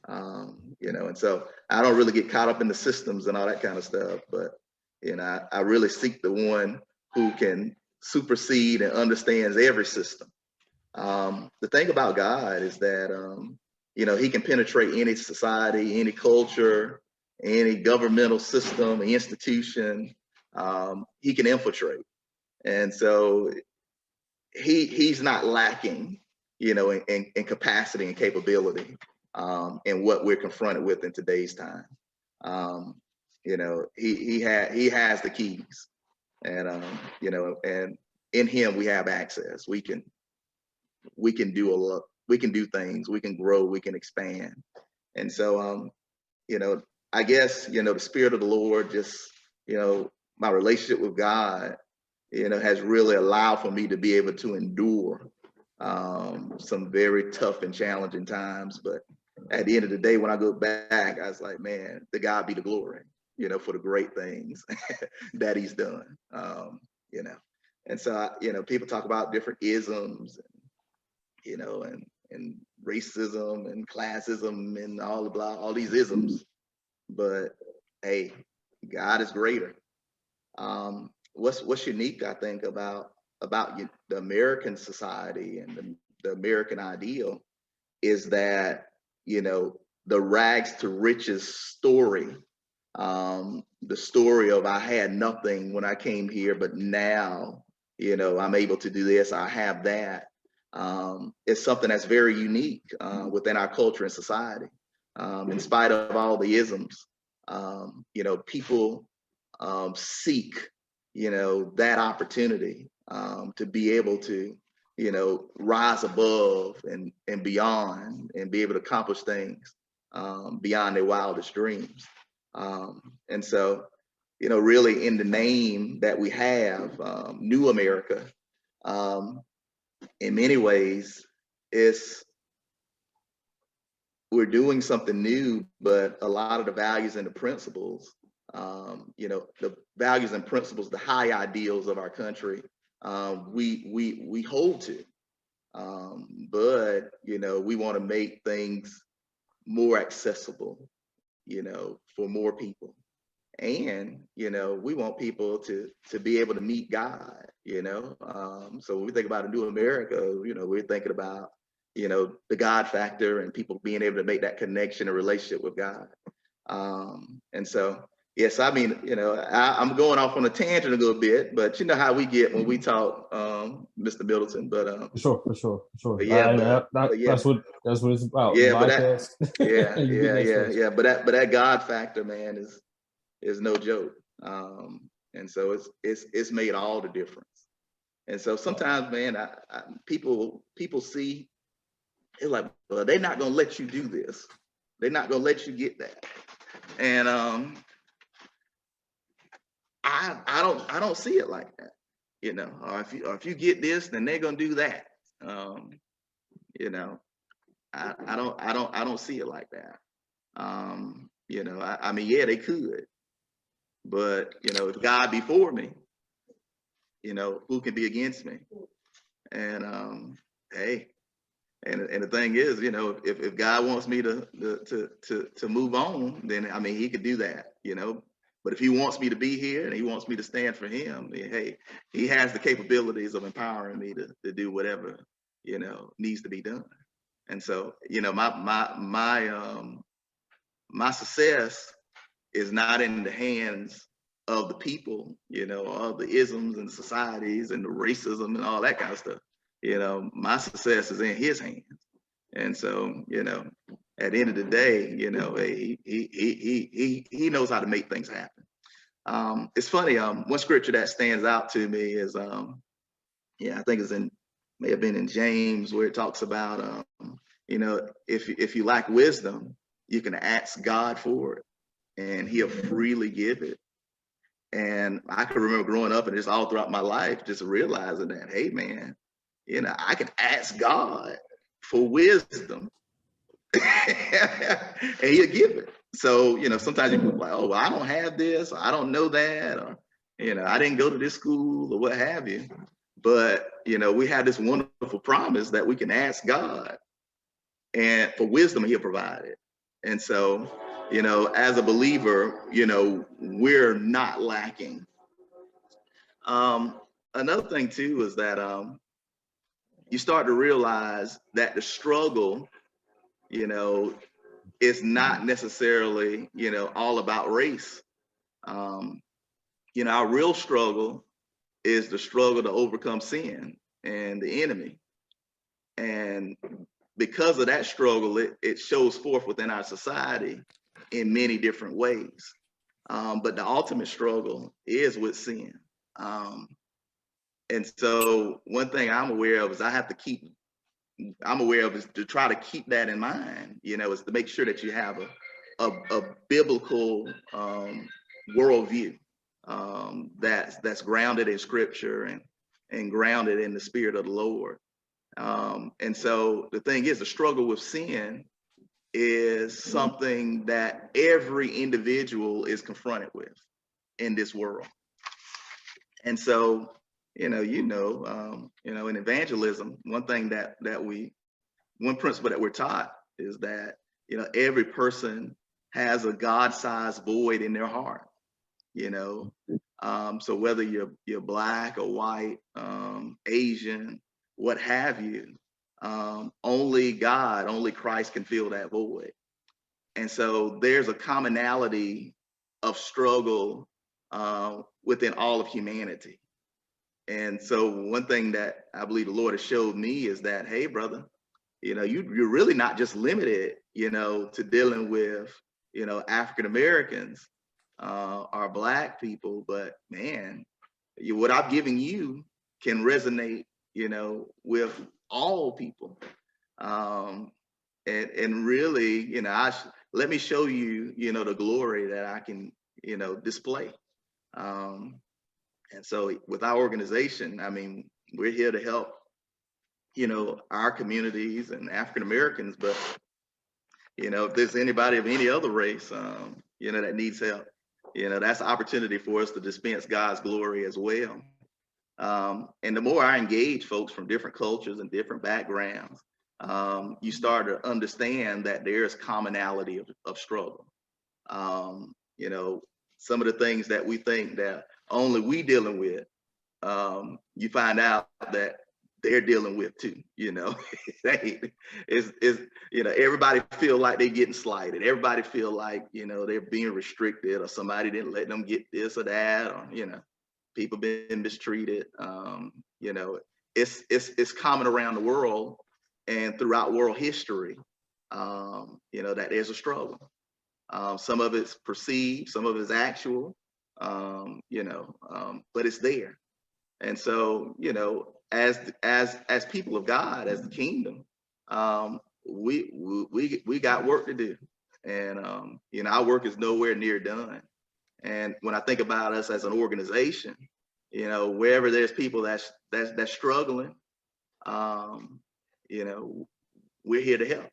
And so I don't really get caught up in the systems and all that kind of stuff, but, I really seek the one who can supersede and understands every system. The thing about God is that, he can penetrate any society, any culture, any governmental system, institution. He can infiltrate. And so he's not lacking, in capacity and capability, in what we're confronted with in today's time. He has the keys, and and in him we have access. We can do a lot. We can do things. We can grow. We can expand. And so, I guess, the Spirit of the Lord, just, my relationship with God, has really allowed for me to be able to endure some very tough and challenging times. But at the end of the day, when I go back, I was like, man, to God be the glory, for the great things that he's done. And so, people talk about different isms, and racism and classism and all these isms. But hey, God is greater. What's unique, I think, about the American society and the American ideal is that, the rags to riches story, the story of I had nothing when I came here, but now, I'm able to do this, I have that. It's something that's very unique within our culture and society. In spite of all the isms, people seek, that opportunity to be able to, rise above and beyond and be able to accomplish things beyond their wildest dreams. And so, really in the name that we have, New America, in many ways, we're doing something new, but a lot of the values and the principles, the values and principles, the high ideals of our country, we hold to. But, we want to make things more accessible, for more people. And, we want people to be able to meet God, so when we think about a new America, we're thinking about, the God factor and people being able to make that connection and relationship with God. And so, yes, I mean, I'm going off on a tangent a little bit, but you know how we get when we talk, Mr. Middleton. But for sure. But yeah, that's what it's about. Yeah, but Podcast. yeah. But that God factor, man, is no joke. And so it's made all the difference. And so sometimes, man, people see, it's like, well, they're not gonna let you do this. They're not gonna let you get that. And I don't see it like that. Or if you get this, then they're gonna do that. I don't see it like that. I mean, yeah, they could, but if God be for me, who can be against me? And hey, and the thing is, if God wants me to move on, then I mean, he could do that, But if he wants me to be here and he wants me to stand for him, then, hey, he has the capabilities of empowering me to do whatever, needs to be done. And so, my success is not in the hands of the people, all the isms and societies and the racism and all that kind of stuff. My success is in his hands. And so, at the end of the day, he knows how to make things happen. It's funny, one scripture that stands out to me is, I think may have been in James, where it talks about, if you lack wisdom, you can ask God for it and he'll freely give it. And I can remember growing up and just all throughout my life, just realizing that, hey, man, I can ask God for wisdom and he'll give it. So, sometimes you can be like, oh, well, I don't have this, or I don't know that, or, I didn't go to this school or what have you. But, we have this wonderful promise that we can ask God, and for wisdom, he'll provide it. And so, as a believer, we're not lacking. Another thing too is that you start to realize that the struggle, is not necessarily, all about race. Our real struggle is the struggle to overcome sin and the enemy. And because of that struggle, it shows forth within our society in many different ways. But the ultimate struggle is with sin. And so one thing I'm aware of is to try to keep that in mind, is to make sure that you have a biblical worldview that's grounded in scripture and grounded in the spirit of the Lord. And so the thing is, the struggle with sin is something that every individual is confronted with in this world. And so, in evangelism, one principle that we're taught is that, every person has a God-sized void in their heart, so whether you're black or white, Asian, what have you, only God, only Christ can fill that void. And so there's a commonality of struggle within all of humanity. And so one thing that I believe the Lord has showed me is that, hey, brother, you're really not just limited, to dealing with, African Americans or Black people, but man, what I'm giving you can resonate, with all people. And really, let me show you, the glory that I can, display. And so with our organization, I mean, we're here to help, our communities and African Americans, but, if there's anybody of any other race, that needs help, that's an opportunity for us to dispense God's glory as well. And the more I engage folks from different cultures and different backgrounds, you start to understand that there's commonality of struggle. Some of the things that we think that only we dealing with, you find out that they're dealing with too. Everybody feel like they're getting slighted. Everybody feel like, they're being restricted, or somebody didn't let them get this or that, or, people been mistreated. It's common around the world and throughout world history, that there's a struggle. Some of it's perceived, some of it's actual, but it's there. And so, as people of God, as the kingdom, we got work to do, and our work is nowhere near done. And when I think about us as an organization, wherever there's people that's struggling, we're here to help.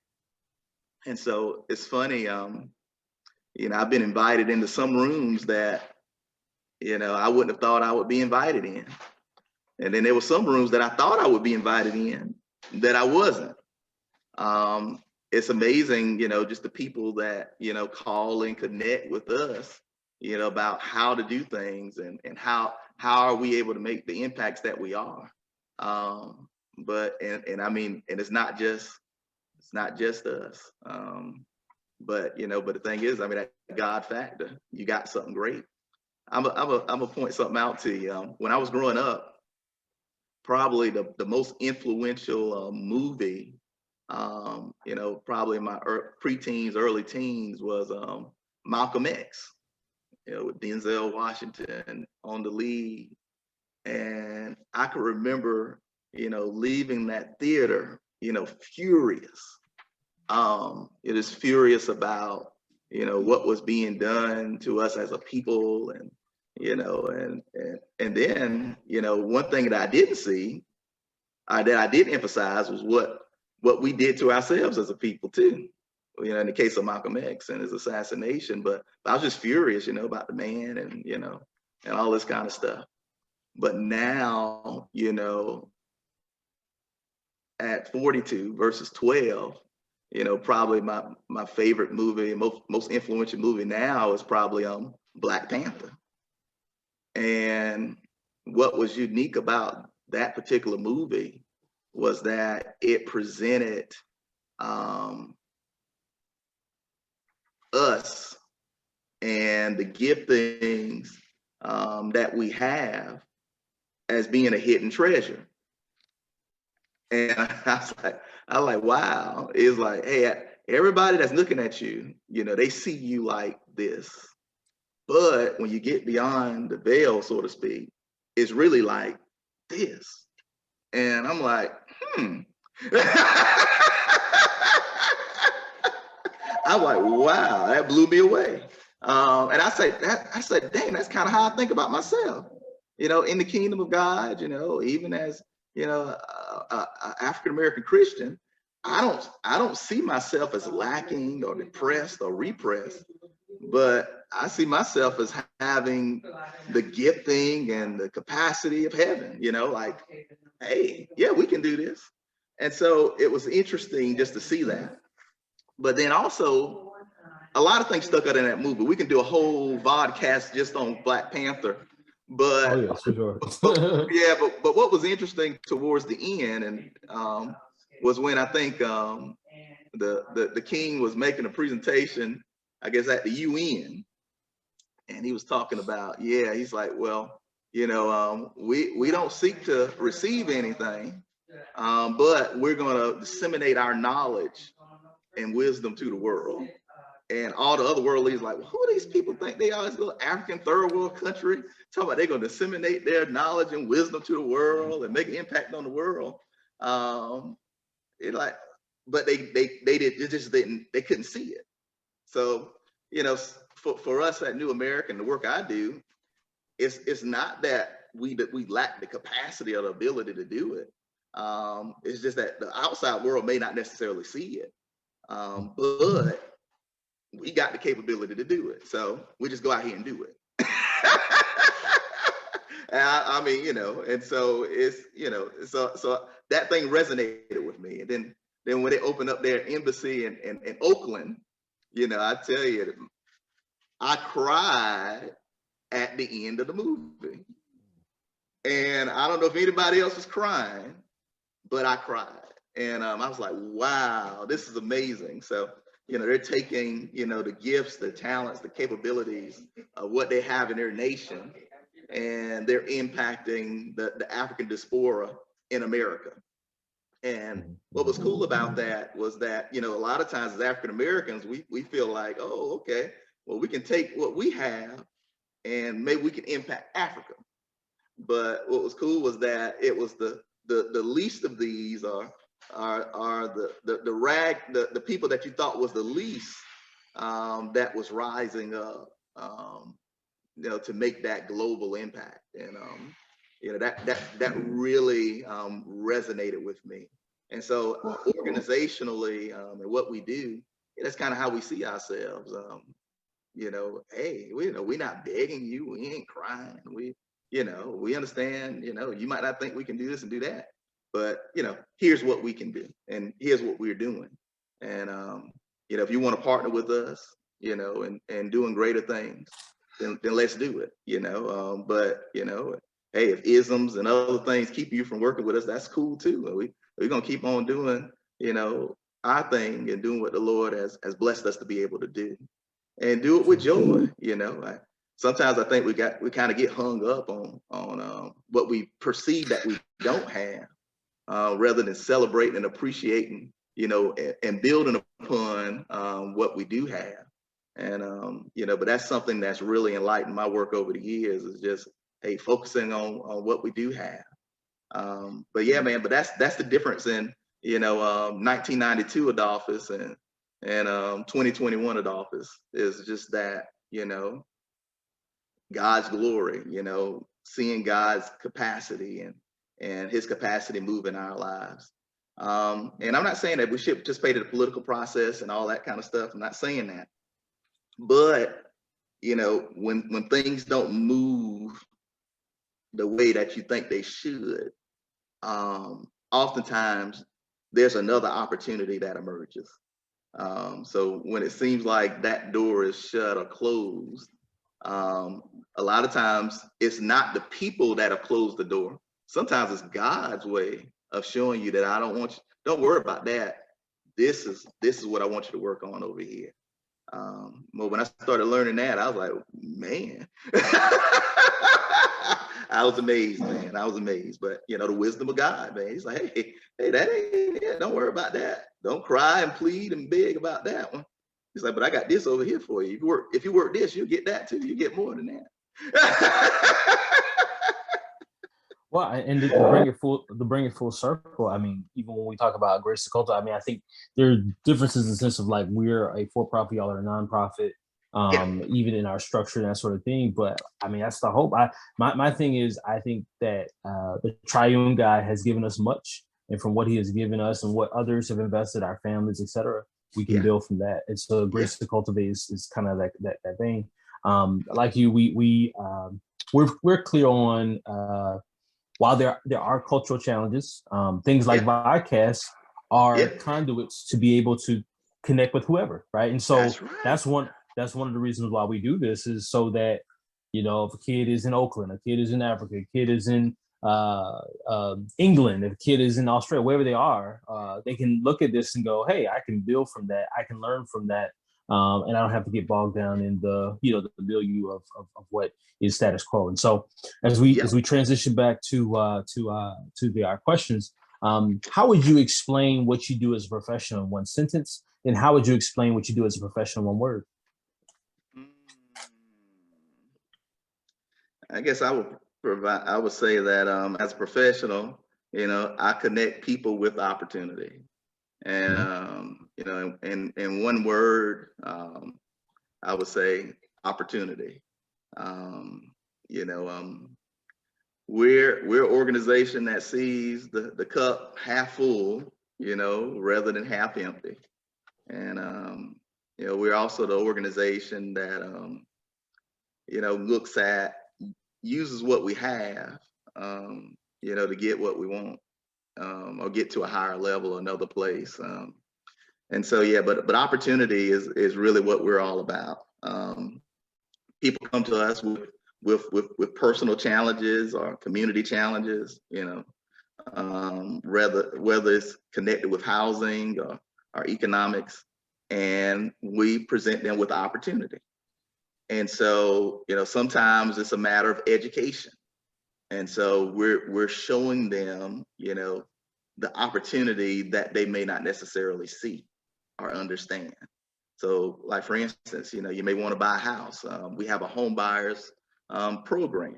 And so it's funny, I've been invited into some rooms that, I wouldn't have thought I would be invited in. And then there were some rooms that I thought I would be invited in that I wasn't. It's amazing, just the people that, call and connect with us, about how to do things and how are we able to make the impacts that we are. But I mean, and it's not just us. But the thing is, I mean, that God factor, you got something great. I'm gonna point something out to you. When I was growing up, probably the most influential movie, probably in my preteens, early teens, was Malcolm X, with Denzel Washington on the lead. And I could remember, leaving that theater, furious. It is furious about, what was being done to us as a people, and then, one thing that I didn't see, that I didn't emphasize, was what we did to ourselves as a people too. you know, in the case of Malcolm X and his assassination, but I was just furious, you know, about the man and, you know, and all this kind of stuff. But now, you know, at 42 versus 12, you know, probably my favorite movie, most influential movie now is probably Black Panther. And what was unique about that particular movie was that it presented us and the giftings that we have as being a hidden treasure. And I was like, wow. It's like, hey, everybody that's looking at you, you know, they see you like this. But when you get beyond the veil, so to speak, it's really like this. And I'm like, I'm like, wow, that blew me away. And I said, dang, that's kind of how I think about myself. You know, in the kingdom of God, you know, even as, you know, a African-American Christian, I don't see myself as lacking or depressed or repressed, but I see myself as having the gifting and the capacity of heaven, you know, like, hey, yeah, we can do this. And so it was interesting just to see that. But then also, a lot of things stuck out in that movie. We can do a whole vodcast just on Black Panther. But yes, for sure. yeah, but what was interesting towards the end and was when I think the king was making a presentation, I guess at the UN, and he was talking about, yeah, he's like, well, you know, we don't seek to receive anything, but we're going to disseminate our knowledge and wisdom to the world. And all the other world leaders like, well, who do these people think they are? This little African third world country talking about they're going to disseminate their knowledge and wisdom to the world and make an impact on the world. It like, but they couldn't see it. So, you know, for us at New American, the work I do, it's not that we lack the capacity or the ability to do it. It's just that the outside world may not necessarily see it. But we got the capability to do it. So we just go out here and do it. And I mean, you know, and so it's, you know, so that thing resonated with me. And then when they opened up their embassy in Oakland, you know, I tell you, I cried at the end of the movie. And I don't know if anybody else was crying, but I cried. And I was like, wow, this is amazing. So, you know, they're taking, you know, the gifts, the talents, the capabilities of what they have in their nation, and they're impacting the African diaspora in America. And what was cool about that was that, you know, a lot of times as African Americans, we feel like, oh, okay, well, we can take what we have and maybe we can impact Africa. But what was cool was that it was the least of these are the people that you thought was the least that was rising up, you know, to make that global impact. And you know, that really resonated with me. And so organizationally, and what we do, that's kind of how we see ourselves. You know, hey, we're not begging you, we ain't crying, you know, we understand, you know, you might not think we can do this and do that, but, you know, here's what we can do, and here's what we're doing. And, you know, if you want to partner with us, you know, and doing greater things, then let's do it, you know. But, you know, hey, if isms and other things keep you from working with us, that's cool too. We're going to keep on doing, you know, our thing and doing what the Lord has blessed us to be able to do, and do it with joy, you know. Sometimes I think we kind of get hung up on what we perceive that we don't have, rather than celebrating and appreciating, you know, and building upon what we do have. And you know, but that's something that's really enlightened my work over the years, is just, hey, focusing on what we do have. But yeah, man, but that's the difference in, you know, 1992 Adolphus and 2021 Adolphus, is just that, you know, God's glory, you know, seeing God's capacity and his capacity move in our lives. And I'm not saying that we should participate in the political process and all that kind of stuff. I'm not saying that. But, you know, when things don't move the way that you think they should, oftentimes there's another opportunity that emerges. So when it seems like that door is shut or closed, a lot of times it's not the people that have closed the door. Sometimes it's God's way of showing you that I don't want you, don't worry about that. This is what I want you to work on over here. Well, when I started learning that, I was like, man, I was amazed, man. I was amazed. But you know, the wisdom of God, man. He's like, hey, that ain't it. Don't worry about that. Don't cry and plead and beg about that one. He's like, but I got this over here for you. If you work this, you'll get that too. You get more than that. Well, and to bring it full circle, I mean, even when we talk about Grace to Cultivate, I mean, I think there are differences in the sense of like we're a for-profit, y'all are a nonprofit, even in our structure and that sort of thing. But I mean, that's the hope. My thing is, I think that the Triune God has given us much, and from what He has given us and what others have invested, our families, etc., we can build from that. And so, Grace to Cultivate is kind of like that thing. Like you, we're clear on. While there are cultural challenges, things like podcasts are conduits to be able to connect with whoever, right? And so that's one of the reasons why we do this, is so that, you know, if a kid is in Oakland, a kid is in Africa, a kid is in England, if a kid is in Australia, wherever they are, they can look at this and go, hey, I can build from that, I can learn from that. And I don't have to get bogged down in the milieu of what is status quo. And so, as we transition back to our questions, how would you explain what you do as a professional in one sentence, and how would you explain what you do as a professional in one word? I guess I would say that as a professional, you know, I connect people with opportunity. And you know, in one word, I would say opportunity. You know, we're an organization that sees the cup half full, you know, rather than half empty. And you know, we're also the organization that you know, uses what we have, you know, to get what we want. Or get to a higher level, another place. And so, but opportunity is really what we're all about. People come to us with personal challenges or community challenges, you know, whether it's connected with housing or economics, and we present them with opportunity. And so, you know, sometimes it's a matter of education. And so we're showing them, you know, the opportunity that they may not necessarily see or understand. So, like for instance, you know, you may want to buy a house. We have a home buyers program,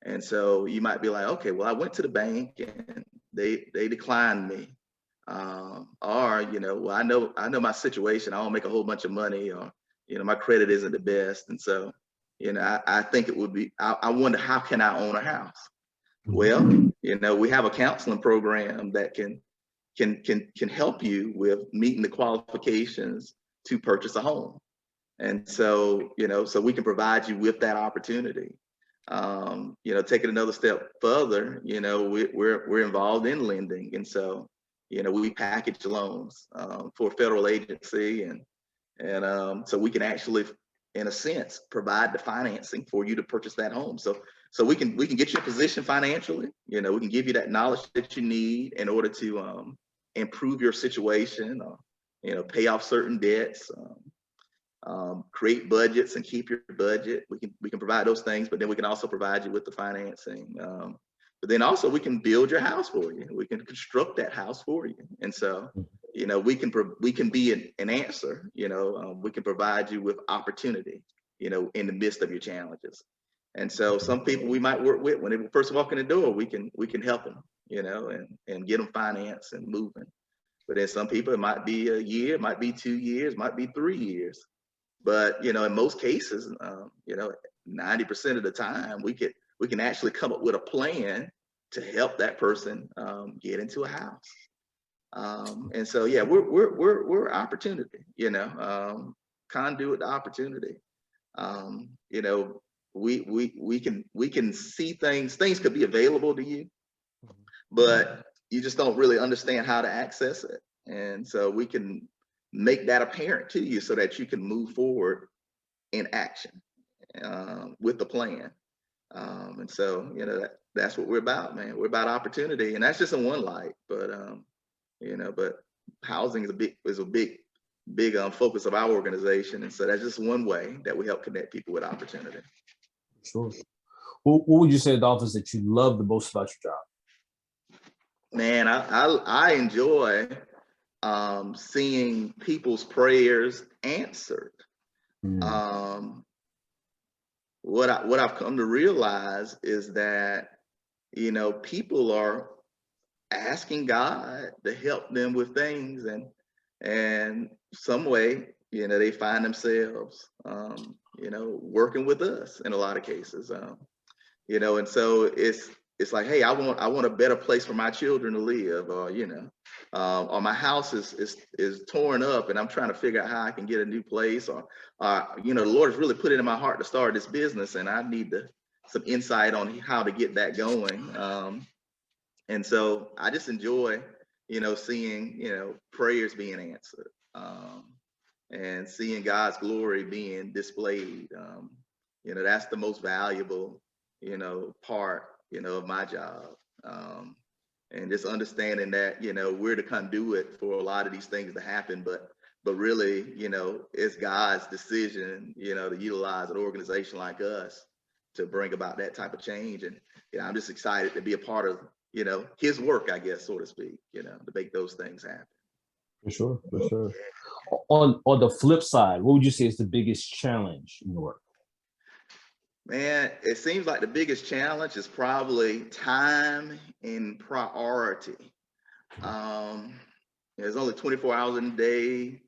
and so you might be like, okay, well, I went to the bank and they declined me, or you know, well, I know my situation. I don't make a whole bunch of money, or you know, my credit isn't the best, and so you know, I think it would be. I wonder, how can I own a house? Well, you know, we have a counseling program that can help you with meeting the qualifications to purchase a home. And so, you know, so we can provide you with that opportunity. You know, take it another step further, you know, we're involved in lending. And so, you know, we package loans for a federal agency, and so we can actually, in a sense, provide the financing for you to purchase that home. So we can get you a position financially. You know, we can give you that knowledge that you need in order to improve your situation, or you know, pay off certain debts, create budgets and keep your budget. We can provide those things, but then we can also provide you with the financing. But then also we can build your house for you. We can construct that house for you. And so, you know, we can be an answer. You know, we can provide you with opportunity, you know, in the midst of your challenges. And so some people we might work with, when they first walk in the door, we can help them, you know, and get them financed and moving. But then some people, it might be a year, it might be 2 years, might be 3 years. But, you know, in most cases, you know, 90% of the time, we can actually come up with a plan to help that person get into a house. And so, yeah, we're opportunity, conduit to opportunity. We can see things could be available to you, but you just don't really understand how to access it. And so we can make that apparent to you so that you can move forward in action with the plan. And so, that's what we're about, man. We're about opportunity, and that's just in one light. But but housing is a big focus of our organization, and so that's just one way that we help connect people with opportunity. Sure. What would you say, Adolphus, that you love the most about your job? Man, I enjoy seeing people's prayers answered. What I've come to realize is that people are asking God to help them with things, and some way they find themselves working with us in a lot of cases, and so it's like, hey, I want a better place for my children to live, or my house is torn up and I'm trying to figure out how I can get a new place, or the Lord has really put it in my heart to start this business and I need some insight on how to get that going. And so I just enjoy, seeing, prayers being answered, and seeing God's glory being displayed. That's the most valuable, part, of my job. And just understanding that, we're the conduit for a lot of these things to happen, but really, it's God's decision, to utilize an organization like us to bring about that type of change. And, I'm just excited to be a part of, his work, I guess, so to speak, to make those things happen. For sure. On the flip side, what would you say is the biggest challenge in your work? Man, it seems like the biggest challenge is probably time and priority. There's only 24 hours in a day,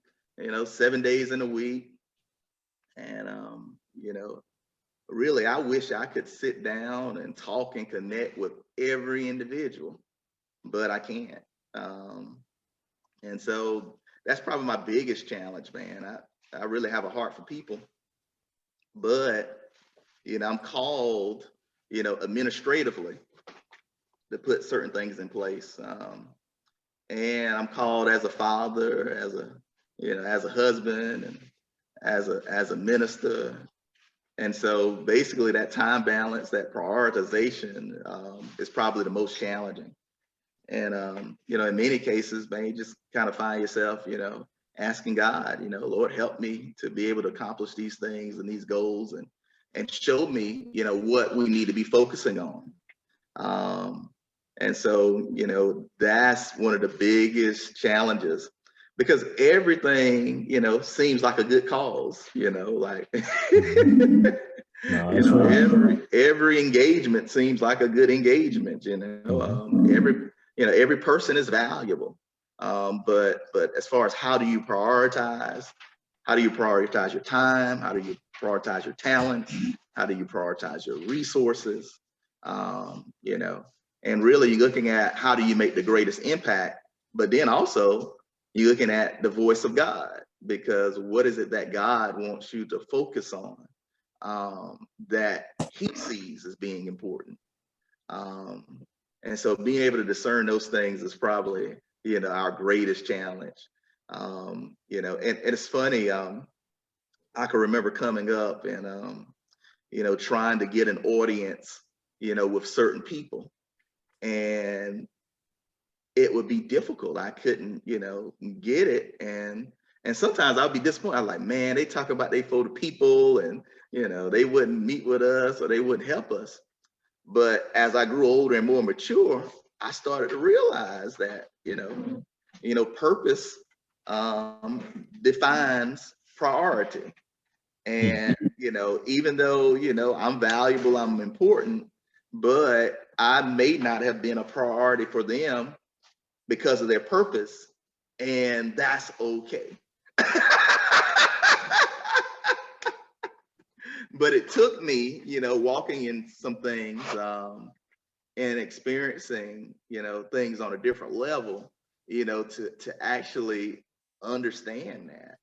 7 days in a week. And, really, I wish I could sit down and talk and connect with every individual, but I can't. And so that's probably my biggest challenge, man. I really have a heart for people, but, I'm called, administratively to put certain things in place. And I'm called as a father, as a husband, and as a minister. And so basically that time balance, that prioritization is probably the most challenging. And, in many cases, man, you just kind of find yourself, asking God, Lord, help me to be able to accomplish these things and these goals, and show me, what we need to be focusing on. And so, that's one of the biggest challenges, because everything, seems like a good cause, like, No, every engagement seems like a good engagement, every person is valuable. But as far as how do you prioritize your time? How do you prioritize your talent? How do you prioritize your resources? And really you're looking at how do you make the greatest impact, but then also you're looking at the voice of God, because what is it that God wants you to focus on, that he sees as being important? And so being able to discern those things is probably, our greatest challenge. And it's funny, I can remember coming up and, trying to get an audience, with certain people, and it would be difficult. I couldn't, get it. And sometimes I'll be disappointed. I'm like, man, they talk about they for the people, and, they wouldn't meet with us or they wouldn't help us. But as I grew older and more mature, I started to realize that, purpose defines priority. And, even though, I'm valuable, I'm important, but I may not have been a priority for them because of their purpose, and that's okay. But it took me, walking in some things, and experiencing, things on a different level, to actually understand that.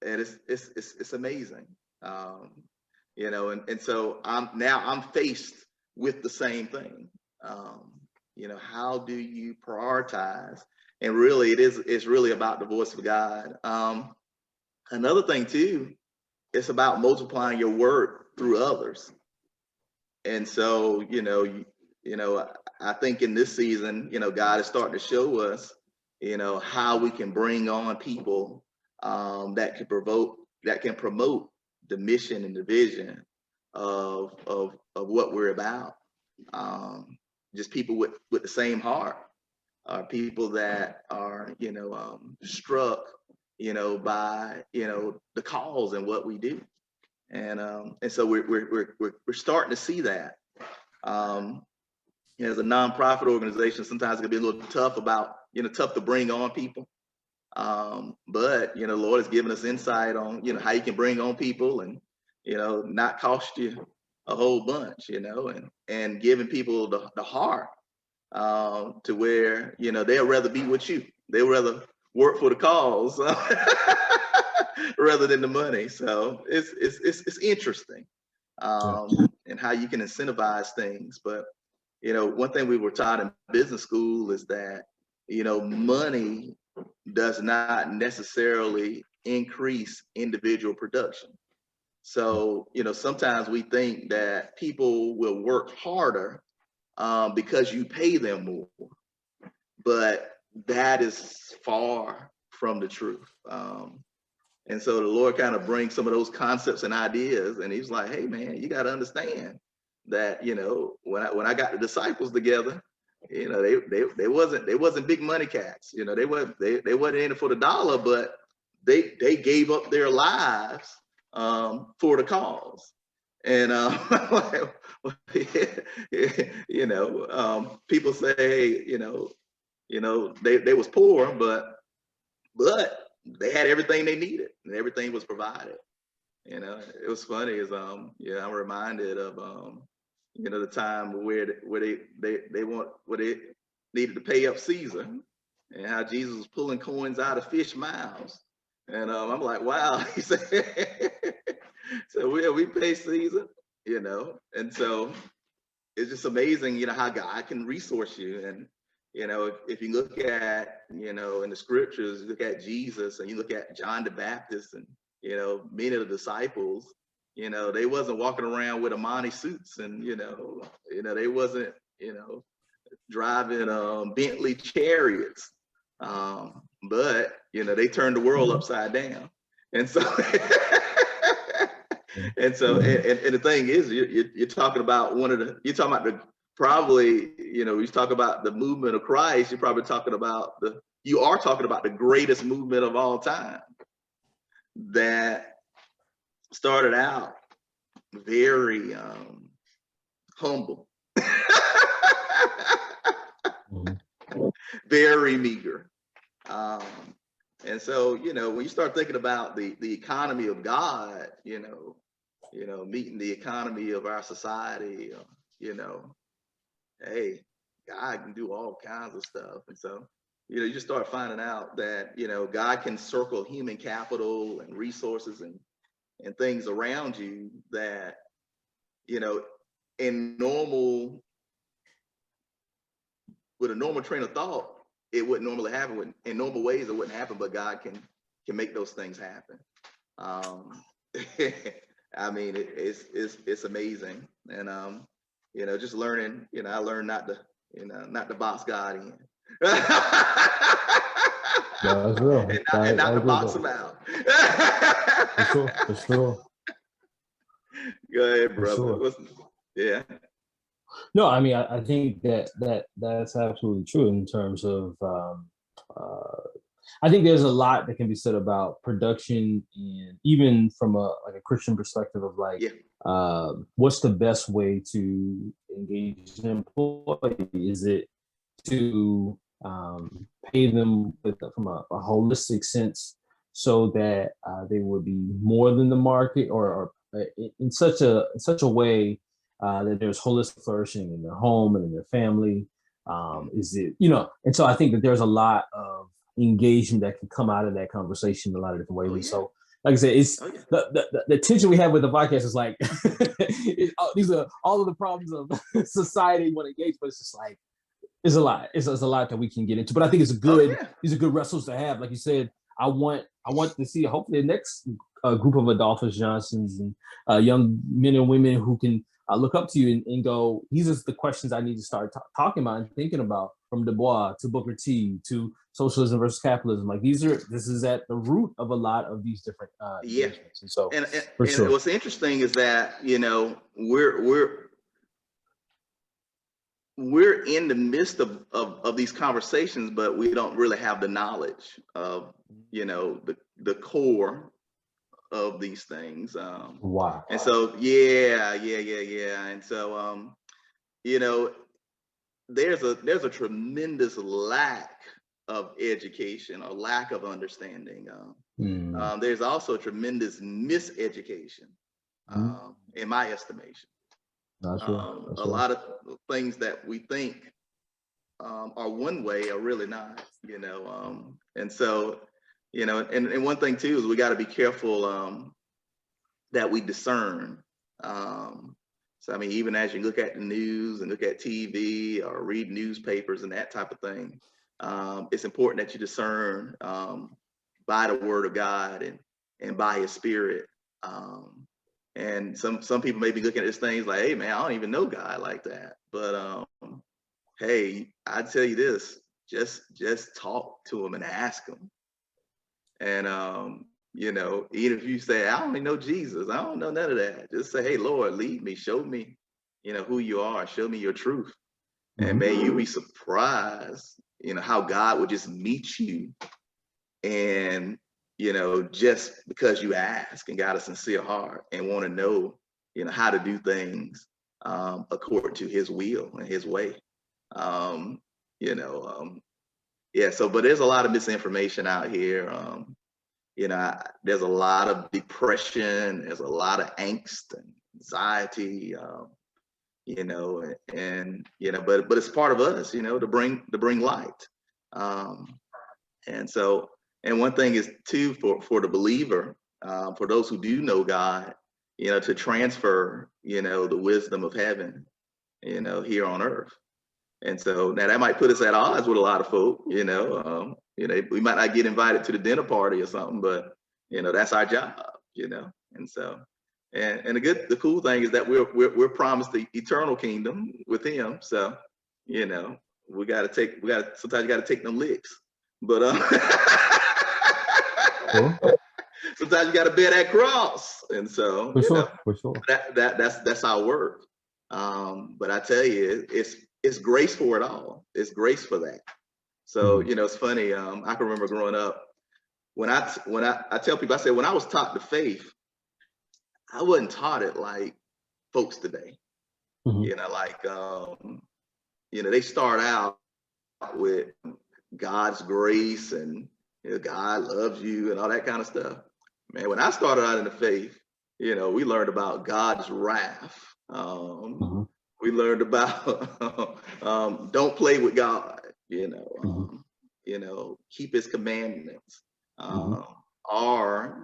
And it's amazing. And so I'm faced with the same thing. How do you prioritize? And really it's really about the voice of God. Another thing too, it's about multiplying your work through others. And so, I think in this season, God is starting to show us, how we can bring on people that can promote the mission and the vision of what we're about. Just people with the same heart, people that are, struck, by, the cause and what we do. And so we're starting to see that. As a nonprofit organization, sometimes it can be a little tough tough to bring on people. But the Lord has given us insight on, how you can bring on people and, not cost you a whole bunch, and giving people the heart to where, they'll rather be with you. They'll rather work for the cause rather than the money. So it's interesting, and how you can incentivize things. But, one thing we were taught in business school is that, money does not necessarily increase individual production. So, sometimes we think that people will work harder because you pay them more, but that is far from the truth. And so the Lord kind of brings some of those concepts and ideas, and he's like, hey man, you got to understand that, when I got the disciples together, they wasn't big money cats. They wasn't in it for the dollar, but they gave up their lives for the cause. And people say, hey, they was poor, but they had everything they needed and everything was provided. It was funny is I'm reminded of the time where they needed to pay up Caesar, and how Jesus was pulling coins out of fish mouths. And I'm like, wow. He said, so we pay Caesar, and so it's just amazing, how God can resource you. And if you look at, in the scriptures, you look at Jesus and you look at John the Baptist and, many of the disciples, they wasn't walking around with Armani suits and, they wasn't, driving Bentley chariots. But, they turned the world upside down. And so, and the thing is, you're talking about you talk about the movement of Christ, you are talking about the greatest movement of all time that started out very humble, very meager. And so, when you start thinking about the economy of God, meeting the economy of our society, hey, God can do all kinds of stuff. And so, you just start finding out that, God can circle human capital and resources and things around you that, with a normal train of thought, it wouldn't normally happen. In normal ways, it wouldn't happen, but God can make those things happen. I mean, it's amazing. And, just learning, I learned not to box God in. That's real. And not to box him out. For sure. Go ahead, brother. Sure. Yeah. No, I mean, I think that's absolutely true in terms of, I think there's a lot that can be said about production, and even from a Christian perspective of what's the best way to engage an employee? Is it to pay them from a holistic sense so that they would be more than the market, or in such a way that there's holistic flourishing in their home and in their family, Is it, and so I think that there's a lot of engagement that can come out of that conversation in a lot of different ways. And so, like I said, it's the tension we have with the podcast is like, these are all of the problems of society we want to engage, but it's just like, it's a lot. It's a lot that we can get into, but I think it's these are good wrestles to have. Like you said, I want to see hopefully the next group of Adolphus Johnsons and young men and women who can look up to you and go, these are the questions I need to start talking about and thinking about, from Du Bois to Booker T to socialism versus capitalism. Like this is at the root of a lot of these different engagements. And so, and what's interesting is that we're in the midst of these conversations, but we don't really have the knowledge of the core of these things. Wow. And so and so there's a tremendous lack of education or lack of understanding. There's also a tremendous miseducation, in my estimation. That's right. A lot of things that we think are one way are really not, and so, and one thing too is we got to be careful that we discern. So I mean, even as you look at the news and look at TV or read newspapers and that type of thing, it's important that you discern by the word of God and by His Spirit. And some people may be looking at these things like, hey man, I don't even know God like that. But hey, I tell you this, just talk to Him and ask Him. And even if you say, I only know Jesus, I don't know none of that, just say, hey Lord, lead me, show me, who you are, show me your truth. And may you be surprised, how God would just meet you, and just because you ask and got a sincere heart and want to know, how to do things according to His will and His way. So, but there's a lot of misinformation out here. There's a lot of depression, there's a lot of angst and anxiety, but it's part of us, to bring light. And one thing is too, for the believer, for those who do know God, to transfer, the wisdom of heaven, here on earth. And so now that might put us at odds with a lot of folk, we might not get invited to the dinner party or something, but that's our job, And so, and the cool thing is that we're promised the eternal kingdom with Him. So, sometimes you got to take them licks, but sometimes you got to bear that cross, and so for sure. That's our work. But I tell you, it's grace for it all. It's grace for that. So it's funny. I can remember growing up when I tell people, I say when I was taught the faith, I wasn't taught it like folks today. They start out with God's grace and God loves you and all that kind of stuff. Man, when I started out in the faith, we learned about God's wrath. We learned about don't play with God. Keep His commandments. Or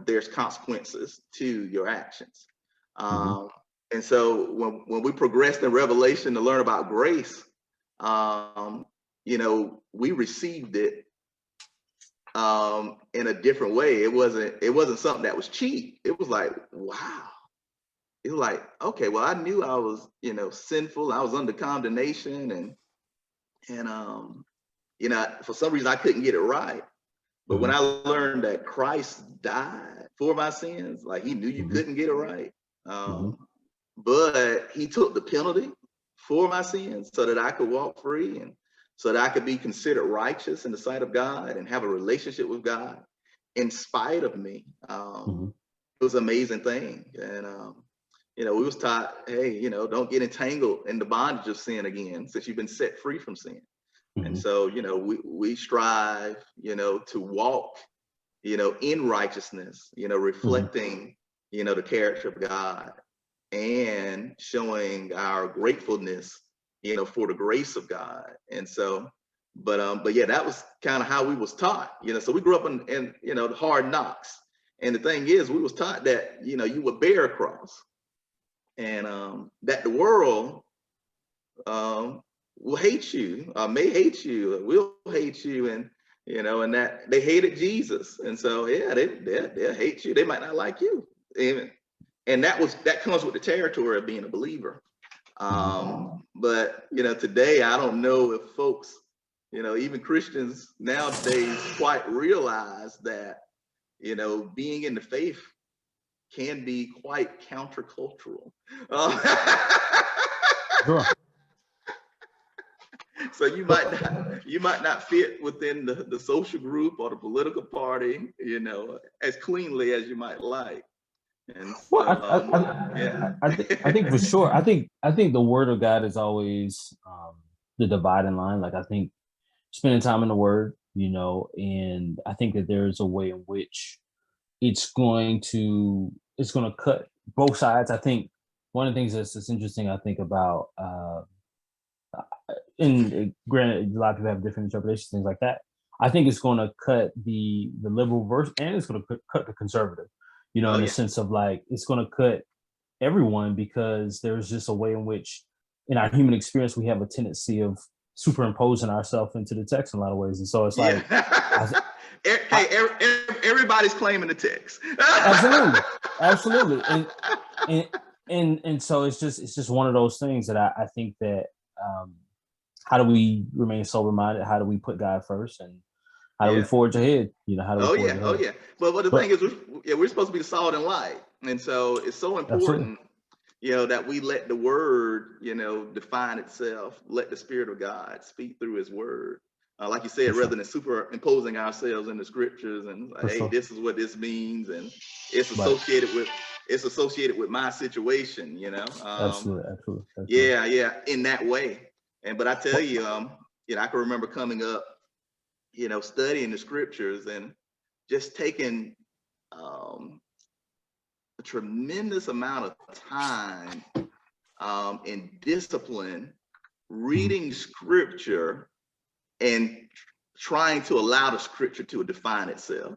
there's consequences to your actions. And so when we progressed in Revelation to learn about grace, we received it in a different way. It wasn't something that was cheap. It was like, wow. It was like, okay, well, I knew I was, sinful. I was under condemnation, and for some reason I couldn't get it right. But when I learned that Christ died for my sins, like He knew you couldn't get it right, but He took the penalty for my sins so that I could walk free and so that I could be considered righteous in the sight of God and have a relationship with God in spite of me. It was an amazing thing. And, we was taught, hey, don't get entangled in the bondage of sin again, since you've been set free from sin. And so, we strive, to walk, in righteousness, reflecting, the character of God and showing our gratefulness, for the grace of God. And so, but yeah, that was kind of how we was taught, so we grew up in the hard knocks. And the thing is, we was taught that, you would bear a cross, and that the world will hate you, may hate you, will hate you, and and that they hated Jesus. And so yeah, they'll hate you. They might not like you. And that comes with the territory of being a believer. But today I don't know if folks, even Christians nowadays quite realize that, being in the faith can be quite countercultural. Sure. So you might not fit within the social group or the political party, as cleanly as you might like. And so, well, yeah. I think for sure. I think the word of God is always the dividing line. Like, I think spending time in the word, and I think that there's a way in which it's going to cut both sides. I think one of the things that's interesting, I think about, and granted, a lot of people have different interpretations, things like that. I think it's going to cut the liberal verse, and it's going to cut the conservative, in the sense of, like, it's going to cut everyone, because there's just a way in which, in our human experience, we have a tendency of superimposing ourselves into the text in a lot of ways. And so it's like, everybody's claiming the text. Absolutely. And so it's just one of those things that I think that, how do we remain sober minded? How do we put God first? And how do we forge ahead? How do we forge ahead? But the thing is, we're supposed to be the salt and light. And so it's so important, that we let the word, define itself, let the Spirit of God speak through his word. Like you said, rather than superimposing ourselves in the scriptures and this is what this means, and it's associated with my situation, Absolutely. Yeah, in that way. But I tell you, I can remember coming up, studying the scriptures and just taking a tremendous amount of time and discipline reading scripture and trying to allow the scripture to define itself.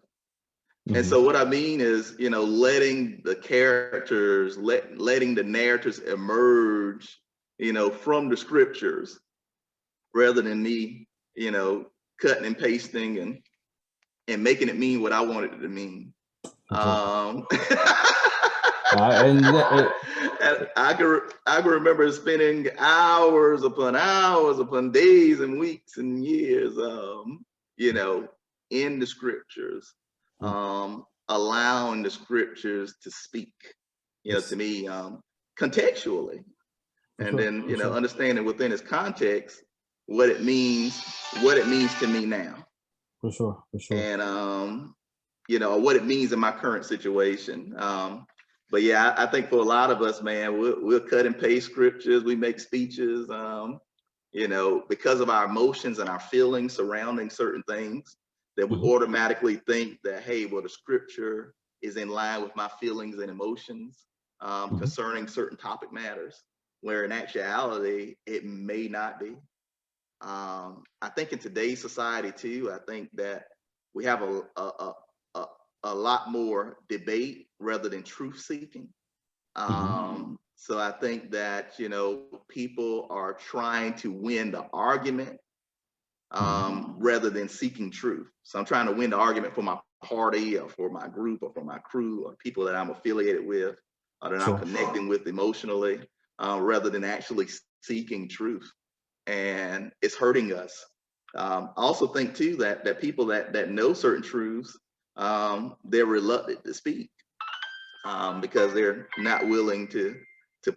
And so what I mean is, letting the characters, letting the narratives emerge, from the scriptures, rather than me, cutting and pasting and making it mean what I wanted it to mean. And I can remember spending hours upon days and weeks and years, in the scriptures, allowing the scriptures to speak, to me, contextually, and then understanding within its context what it means to me now. For sure. And what it means in my current situation. But yeah, I think for a lot of us, man, we'll cut and paste scriptures, we make speeches, because of our emotions and our feelings surrounding certain things, that we automatically think that, hey, well, the scripture is in line with my feelings and emotions concerning certain topic matters, where in actuality, it may not be. I think in today's society too, I think that we have a lot more debate rather than truth seeking. So I think that, people are trying to win the argument rather than seeking truth. So I'm trying to win the argument for my party or for my group or for my crew or people that I'm affiliated with or that I'm connecting with emotionally, rather than actually seeking truth. And it's hurting us. I also think too that people that know certain truths, they're reluctant to speak because they're not willing to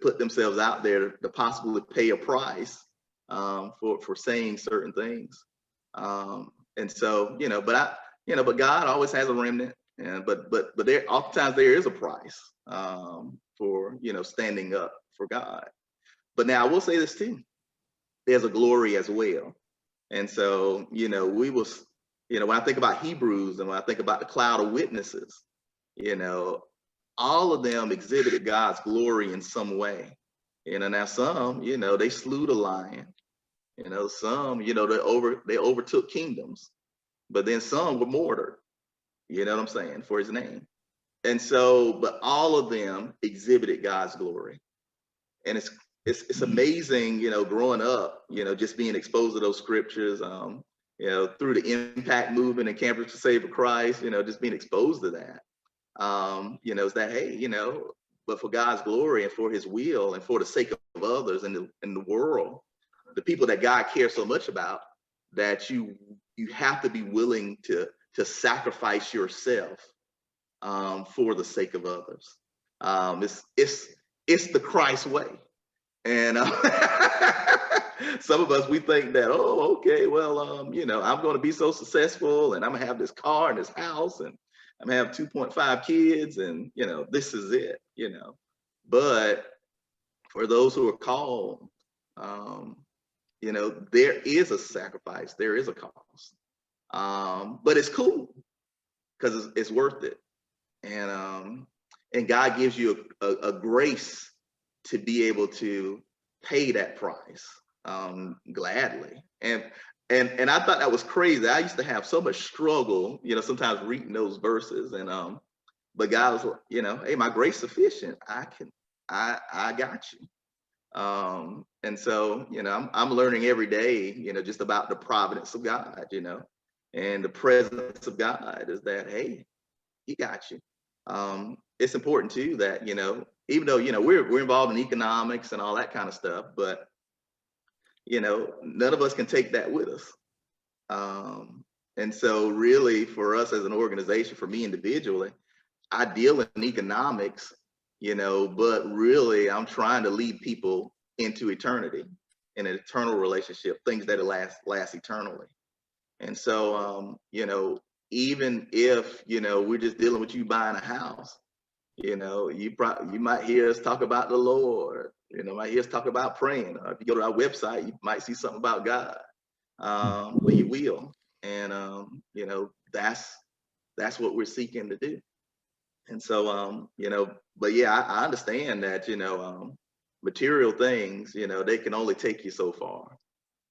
put themselves out there to possibly pay a price for saying certain things. And so, but God always has a remnant. But there oftentimes there is a price for standing up for God. But now I will say this too. There's a glory as well. And so, we will, when I think about Hebrews and when I think about the cloud of witnesses, all of them exhibited God's glory in some way. Now some, they slew the lion. Some, they overtook kingdoms, but then some were martyred. You know what I'm saying? For his name. And so, but all of them exhibited God's glory. And it's amazing, growing up, just being exposed to those scriptures, through the impact movement and Campus Crusade for Christ, just being exposed to that. Is that, hey, but for God's glory and for his will and for the sake of others and the world, the people that God cares so much about, that you have to be willing to sacrifice yourself for the sake of others. It's the Christ way. And some of us, we think that, oh, okay, well, I'm going to be so successful and I'm gonna have this car and this house and I'm gonna have 2.5 kids and, this is it, But for those who are called, there is a sacrifice, there is a cost. But it's cool because it's worth it. And God gives you a grace to be able to pay that price gladly. And I thought that was crazy. I used to have so much struggle, sometimes reading those verses. And but God was like, hey, my grace sufficient. I got you. And so, I'm learning every day, just about the providence of God, and the presence of God is that, hey, he got you. It's important too that, even though, we're involved in economics and all that kind of stuff, but, none of us can take that with us. And so really for us as an organization, for me individually, I deal in economics, but really I'm trying to lead people into eternity, in an eternal relationship, things that last eternally. And so, even if, we're just dealing with you buying a house, you might hear us talk about the Lord, might hear us talk about praying. If you go to our website, you might see something about God, but you will. And, that's what we're seeking to do. And so, but yeah, I understand that, material things, they can only take you so far.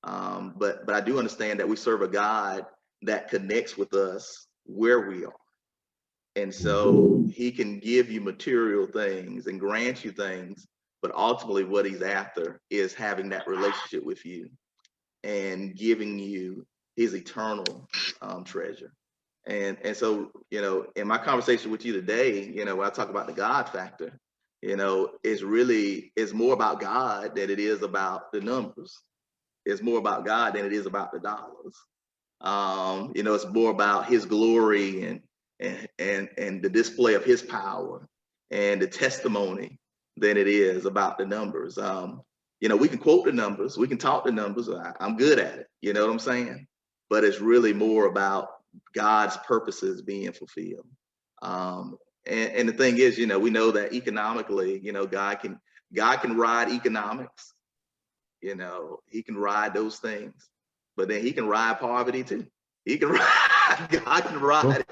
But I do understand that we serve a God that connects with us where we are. And so he can give you material things and grant you things, but ultimately what he's after is having that relationship with you and giving you his eternal treasure. And so, in my conversation with you today, when I talk about the God factor, it's more about God than it is about the numbers. It's more about God than it is about the dollars. It's more about his glory and the display of his power and the testimony than it is about the numbers. We can quote the numbers, we can talk the numbers. I'm good at it. You know what I'm saying? But it's really more about God's purposes being fulfilled. And the thing is, we know that economically, God can ride economics. He can ride those things, but then he can ride poverty too. He can ride, God can ride it.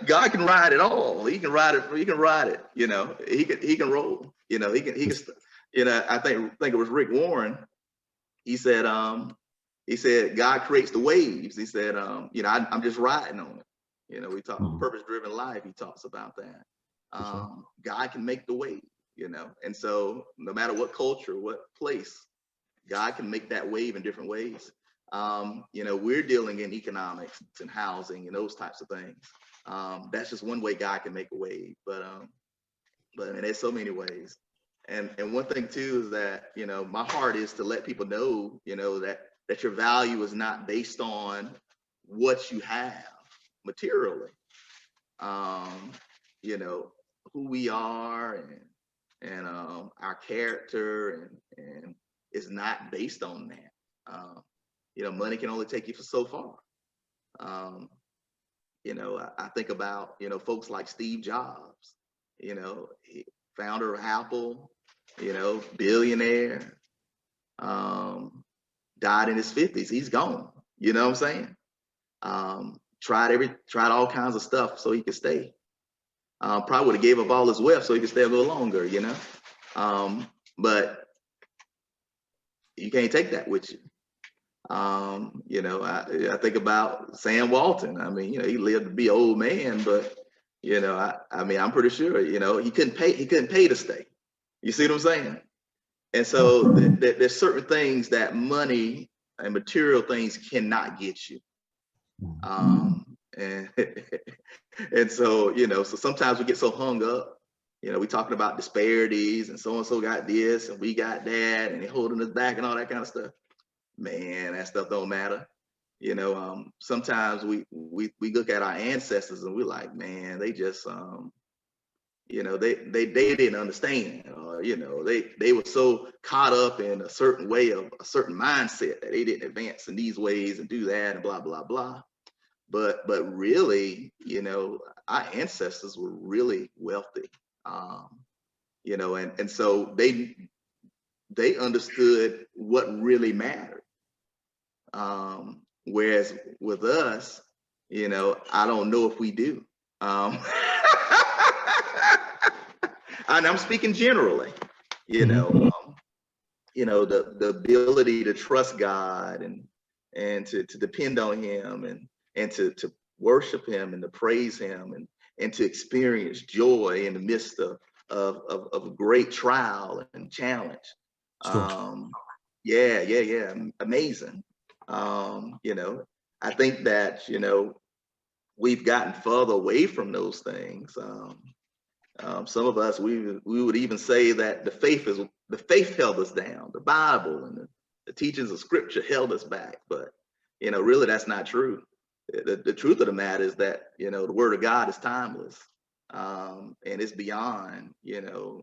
God can ride it all. He can ride it. He can ride it. He can roll. He can. I think it was Rick Warren. He said God creates the waves. He said, I'm just riding on it. We talk purpose-driven life. He talks about that. God can make the wave. And so no matter what culture, what place, God can make that wave in different ways. We're dealing in economics and housing and those types of things. That's just one way God can make a wave, but there's so many ways. And one thing too is that, my heart is to let people know, that your value is not based on what you have materially. Who we are and our character and is not based on that. Money can only take you for so far. I think about, folks like Steve Jobs, founder of Apple, billionaire, died in his 50s. He's gone. You know what I'm saying? Tried all kinds of stuff so he could stay. Probably would have gave up all his wealth so he could stay a little longer, But you can't take that with you. You know, I think about Sam Walton. I mean, you know, he lived to be an old man, but you know, I mean, I'm pretty sure, you know, he couldn't pay to stay. You see what I'm saying? And so there's certain things that money and material things cannot get you. And and so, you know, so sometimes we get so hung up, you know, we talking about disparities and so got this and we got that and they're holding us back and all that kind of stuff. Man, that stuff don't matter. You know, sometimes we look at our ancestors and we're like, man, they just you know, they didn't understand, or you know, they were so caught up in a certain way of a certain mindset that they didn't advance in these ways and do that and blah blah blah. But really, you know, our ancestors were really wealthy, you know, and so they understood what really mattered. Whereas with us, you know, I don't know if we do. And I'm speaking generally, you know, the ability to trust God and to depend on Him and to worship Him and to praise Him and to experience joy in the midst of a great trial and challenge. Sure. Yeah, amazing. You know, I think that, you know, we've gotten further away from those things. Some of us, we would even say that the faith held us down. The Bible and the teachings of Scripture held us back. But you know, really, that's not true. The truth of the matter is that, you know, the Word of God is timeless, and it's beyond. You know,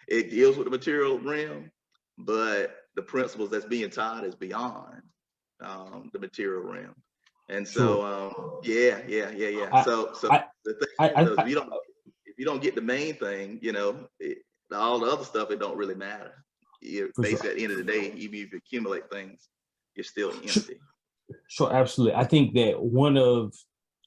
it deals with the material realm, but the principles that's being taught is beyond the material realm. And so, yeah. So the thing is, if you don't get the main thing, you know, all the other stuff, it don't really matter. Basically, at the end of the day, even if you accumulate things, you're still empty. Sure, absolutely. I think that one of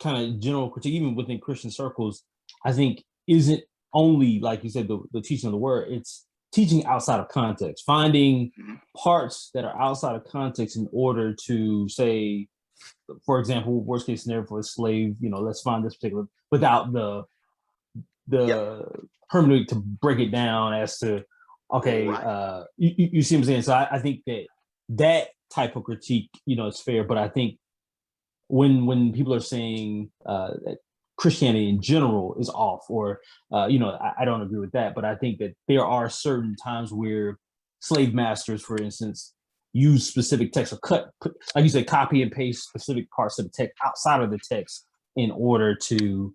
kind of general critique, even within Christian circles, I think isn't only, like you said, the teaching of the word, it's teaching outside of context, finding parts that are outside of context in order to say, for example, worst case scenario for a slave, you know, let's find this particular, without the hermeneutic to break it down as to, okay, right. You see what I'm saying? So I think that type of critique, you know, is fair, but I think when people are saying that Christianity in general is off, or you know, I don't agree with that, but I think that there are certain times where slave masters, for instance, use specific text or like you said, copy and paste specific parts of the text outside of the text in order to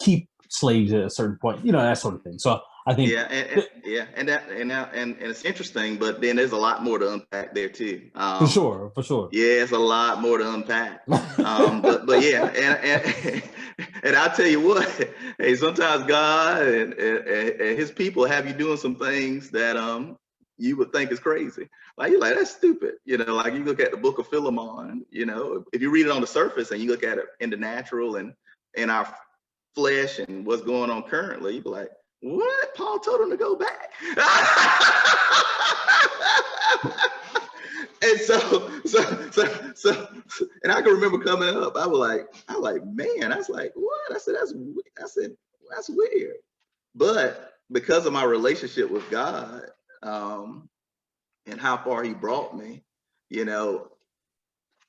keep slaves at a certain point, you know, that sort of thing. So I think and it's interesting, but then there's a lot more to unpack there too. For sure. Yeah, it's a lot more to unpack. But yeah, and I'll tell you what, hey, sometimes God and His people have you doing some things that you would think is crazy. Like you're like, that's stupid. You know, like you look at the book of Philemon, you know, if you read it on the surface and you look at it in the natural and in our flesh and what's going on currently, you'd be like, what? Paul told him to go back. And so, and I can remember coming up, I was like, man, I was like, what? I said, that's weird. But because of my relationship with God, and how far He brought me, you know,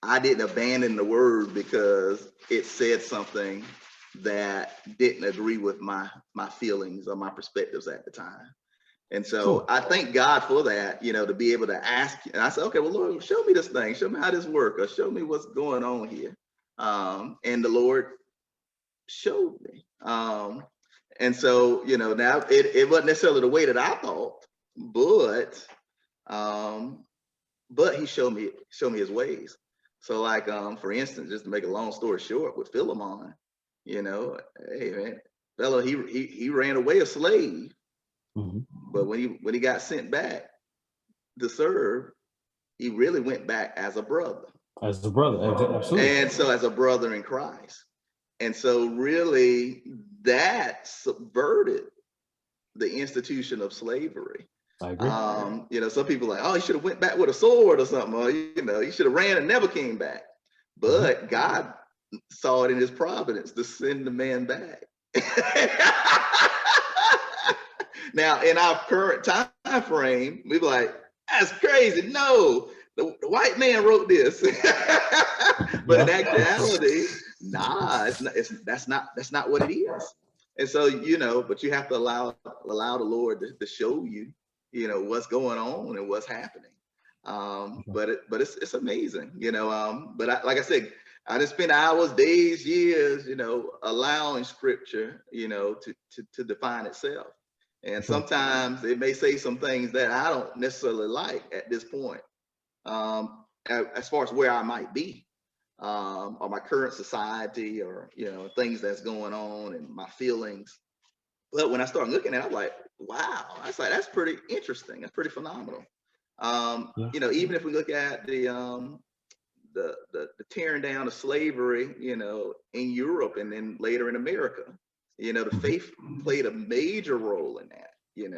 I didn't abandon the word because it said something that didn't agree with my feelings or my perspectives at the time. And so I thank God for that, you know, to be able to ask. And I said, okay, well, Lord, show me this thing. Show me how this works, or show me what's going on here. And the Lord showed me. And so, you know, now it wasn't necessarily the way that I thought, but He showed me His ways. So like, for instance, just to make a long story short, with Philemon, you know, hey man, fellow, he ran away a slave. But when he got sent back to serve, he really went back as a brother. Absolutely. And so as a brother in Christ. And so really that subverted the institution of slavery. I agree. Some people are like, oh, he should have went back with a sword or something, or he should have ran and never came back. But God saw it in his providence to send the man back. Now, in our current time frame, we be like, that's crazy. No, the white man wrote this. But in actuality, nah, that's not what it is. And so, but you have to allow the Lord to show you, what's going on and what's happening. But it's amazing, but like I said, I just spent hours, days, years, allowing scripture, to define itself. And sometimes it may say some things that I don't necessarily like at this point, as far as where I might be, or my current society, or things that's going on and my feelings. But when I start looking at it, I'm like, wow, I was like, that's pretty interesting. That's pretty phenomenal. Even if we look at the tearing down of slavery, in Europe and then later in America, the faith played a major role in that. You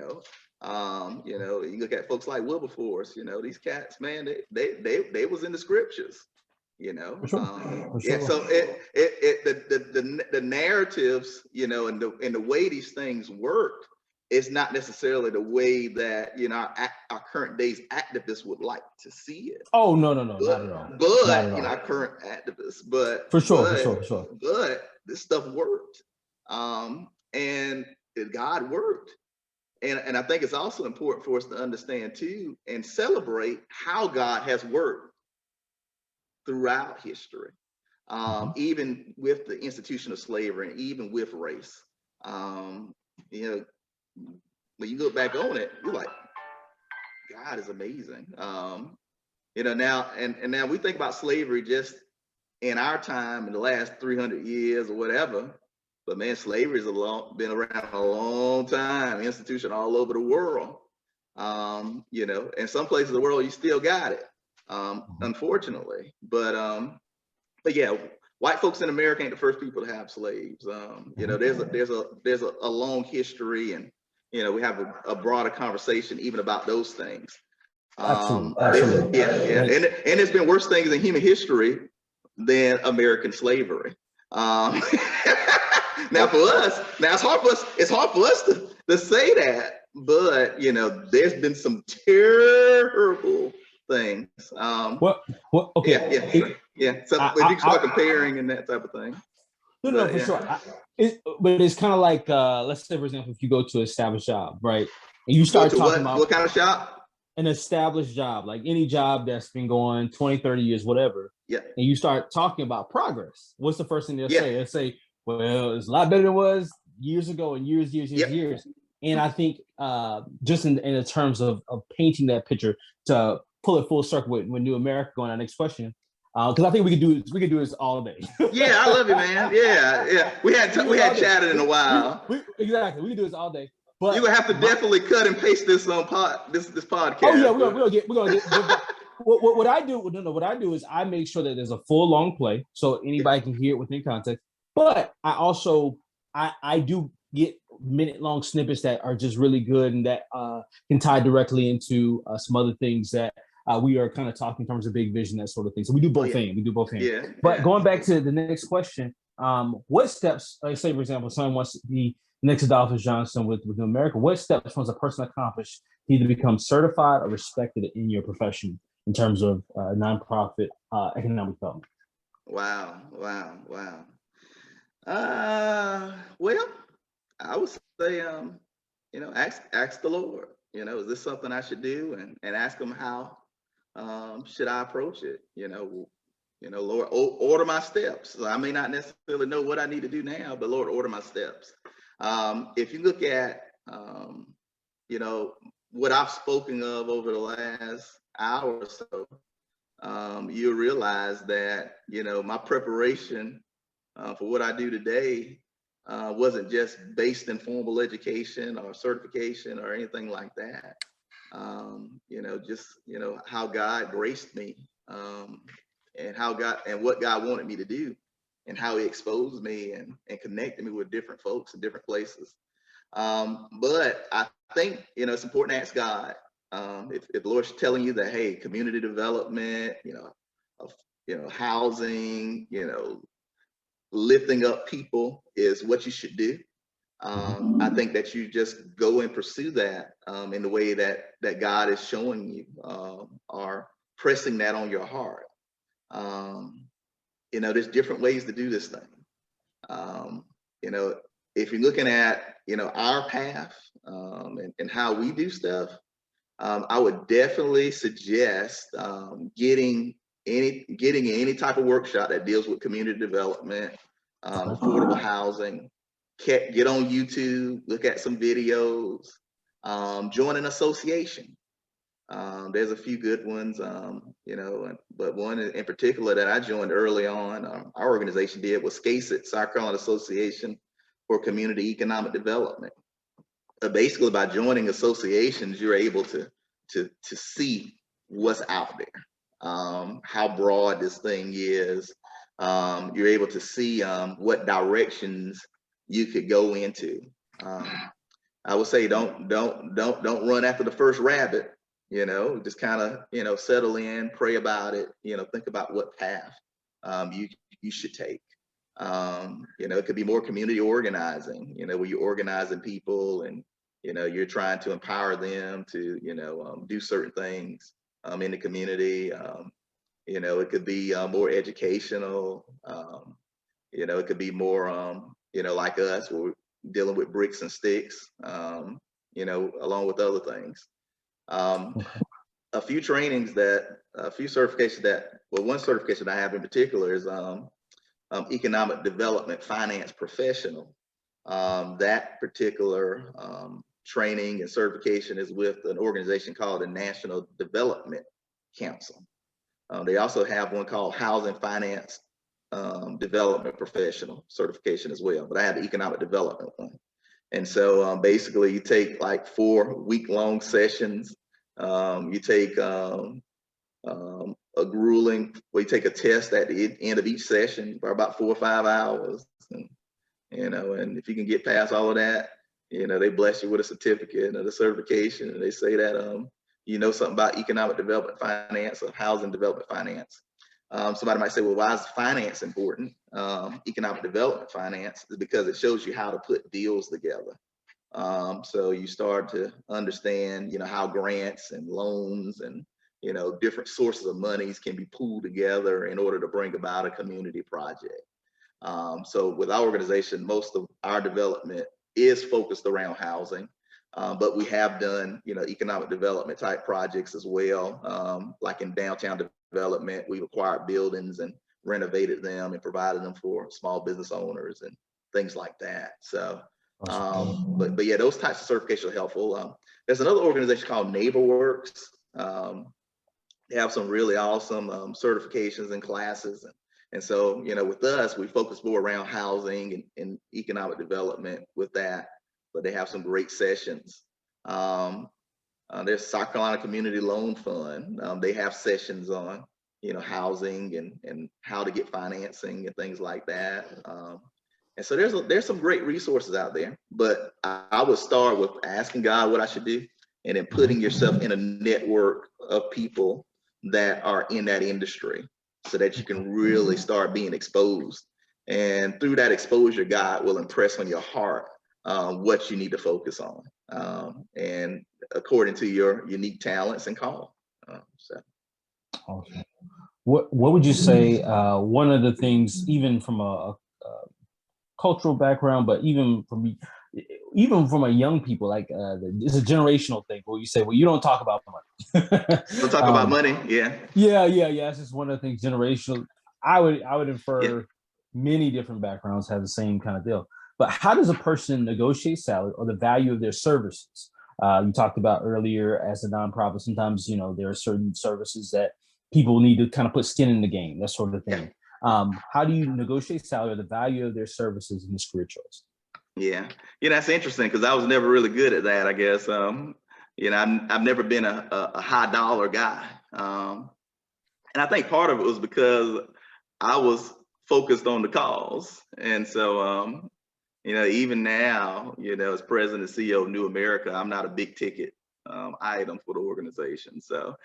look at folks like Wilberforce. These cats, man, they was in the scriptures. For sure. Yeah. So the narratives, and the way these things worked is not necessarily the way that our current day's activists would like to see it. Oh no, not at all. But our current activists, but for sure. But this stuff worked, and God worked, and I think it's also important for us to understand too and celebrate how God has worked throughout history, even with the institution of slavery and even with race. When you look back on it, you're like, God is amazing. Now now we think about slavery just in our time in the last 300 years or whatever, but man, slavery has been around a long time, institution all over the world. In some places of the world, you still got it, unfortunately. But yeah, white folks in America ain't the first people to have slaves. There's a long history, and we have a broader conversation even about those things. Absolutely. Yeah. And there's been worse things in human history than American slavery. Now for us, it's hard for us to say that, but there's been some terrible things. Okay. Yeah. So if you start comparing and that type of thing. No, for sure. But it's kind of like, let's say, for example, if you go to an established job, right, and you start talking about what kind of shop? An established job, like any job that's been going 20, 30 years, whatever. Yeah. And you start talking about progress. What's the first thing they'll say? They'll say, well, it's a lot better than it was years ago and years. And I think just in the terms of painting that picture, to pull it full circle with New America going on, next question. Because I think we could do this all day. Yeah, I love you, man. Yeah. We had chatted in a while. Exactly. We can do this all day. But you would have to definitely cut and paste this on this podcast. Oh yeah, we're gonna get. What I do is I make sure that there's a full long play, so anybody can hear it within context. But I also I do get minute-long snippets that are just really good and that can tie directly into some other things that we are kind of talking in terms of big vision, that sort of thing. So we do both things. Yeah. But going back to the next question, what steps, like say for example, someone wants to be next Adolphus Johnson with New America, what steps must a person accomplish to either become certified or respected in your profession in terms of nonprofit economic development? Wow. Well, I would say, ask the Lord, is this something I should do? And ask him how should I approach it? Lord, order my steps. So I may not necessarily know what I need to do now, but Lord, order my steps. If you look at, what I've spoken of over the last hour or so, you'll realize that, my preparation for what I do today wasn't just based in formal education or certification or anything like that. How God graced me, and what God wanted me to do, and how he exposed me and connected me with different folks in different places. But I think, it's important to ask God. If the Lord's telling you that, hey, community development, housing, lifting up people is what you should do. I think that you just go and pursue that in the way that God is showing you, or pressing that on your heart. There's different ways to do this thing. If you're looking at, our path and how we do stuff, I would definitely suggest getting any type of workshop that deals with community development, affordable housing. Get on YouTube, look at some videos, join an association. There's a few good ones, but one in particular that I joined early on, our organization did, was SCASIT, South Carolina Association for Community Economic Development. Basically, by joining associations, you're able to see what's out there, how broad this thing is. You're able to see what directions you could go into. I would say don't run after the first rabbit. Just kind of settle in, pray about it. Think about what path you should take. It could be more community organizing. Where you're organizing people and you're trying to empower them to do certain things in the community. It could be more educational. It could be more like us, where we're dealing with bricks and sticks. Along with other things. A few trainings a few certifications one certification I have in particular is economic development finance professional. That particular training and certification is with an organization called the National Development Council. They also have one called Housing Finance Development Professional certification as well, but I have the economic development one. And so basically you take like 4 week-long sessions. You take a grueling, you take a test at the end of each session for about 4 or 5 hours. And if you can get past all of that, they bless you with a certificate and a certification, and they say that something about economic development finance or housing development finance. Somebody might say, well, why is finance important? Economic development finance is because it shows you how to put deals together. So you start to understand, how grants and loans and, different sources of monies can be pooled together in order to bring about a community project. So with our organization, most of our development is focused around housing, but we have done, economic development type projects as well. Like in downtown development, we've acquired buildings and renovated them and provided them for small business owners and things like that. So, but yeah, those types of certifications are helpful. There's another organization called NeighborWorks. They have some really awesome certifications and classes. And so, with us, we focus more around housing and economic development with that, but they have some great sessions. There's South Carolina Community Loan Fund. They have sessions on, housing and how to get financing and things like that. And so there's some great resources out there, but I would start with asking God what I should do, and then putting yourself in a network of people that are in that industry so that you can really start being exposed. And through that exposure, God will impress on your heart what you need to focus on, and according to your unique talents and call. Okay. What would you say one of the things, even from a cultural background, but even from a young people, like it's a generational thing where you say, well, you don't talk about money. Don't talk about money. Yeah. It's just one of the things, generational. I would infer many different backgrounds have the same kind of deal. But how does a person negotiate salary or the value of their services? You talked about earlier, as a nonprofit, sometimes, there are certain services that people need to kind of put skin in the game, that sort of thing. How do you negotiate salary or the value of their services in this career choice? Yeah, that's interesting, because I was never really good at that, I guess. I've never been a high dollar guy. And I think part of it was because I was focused on the cause. And so, even now, as president and CEO of New America, I'm not a big ticket item for the organization. So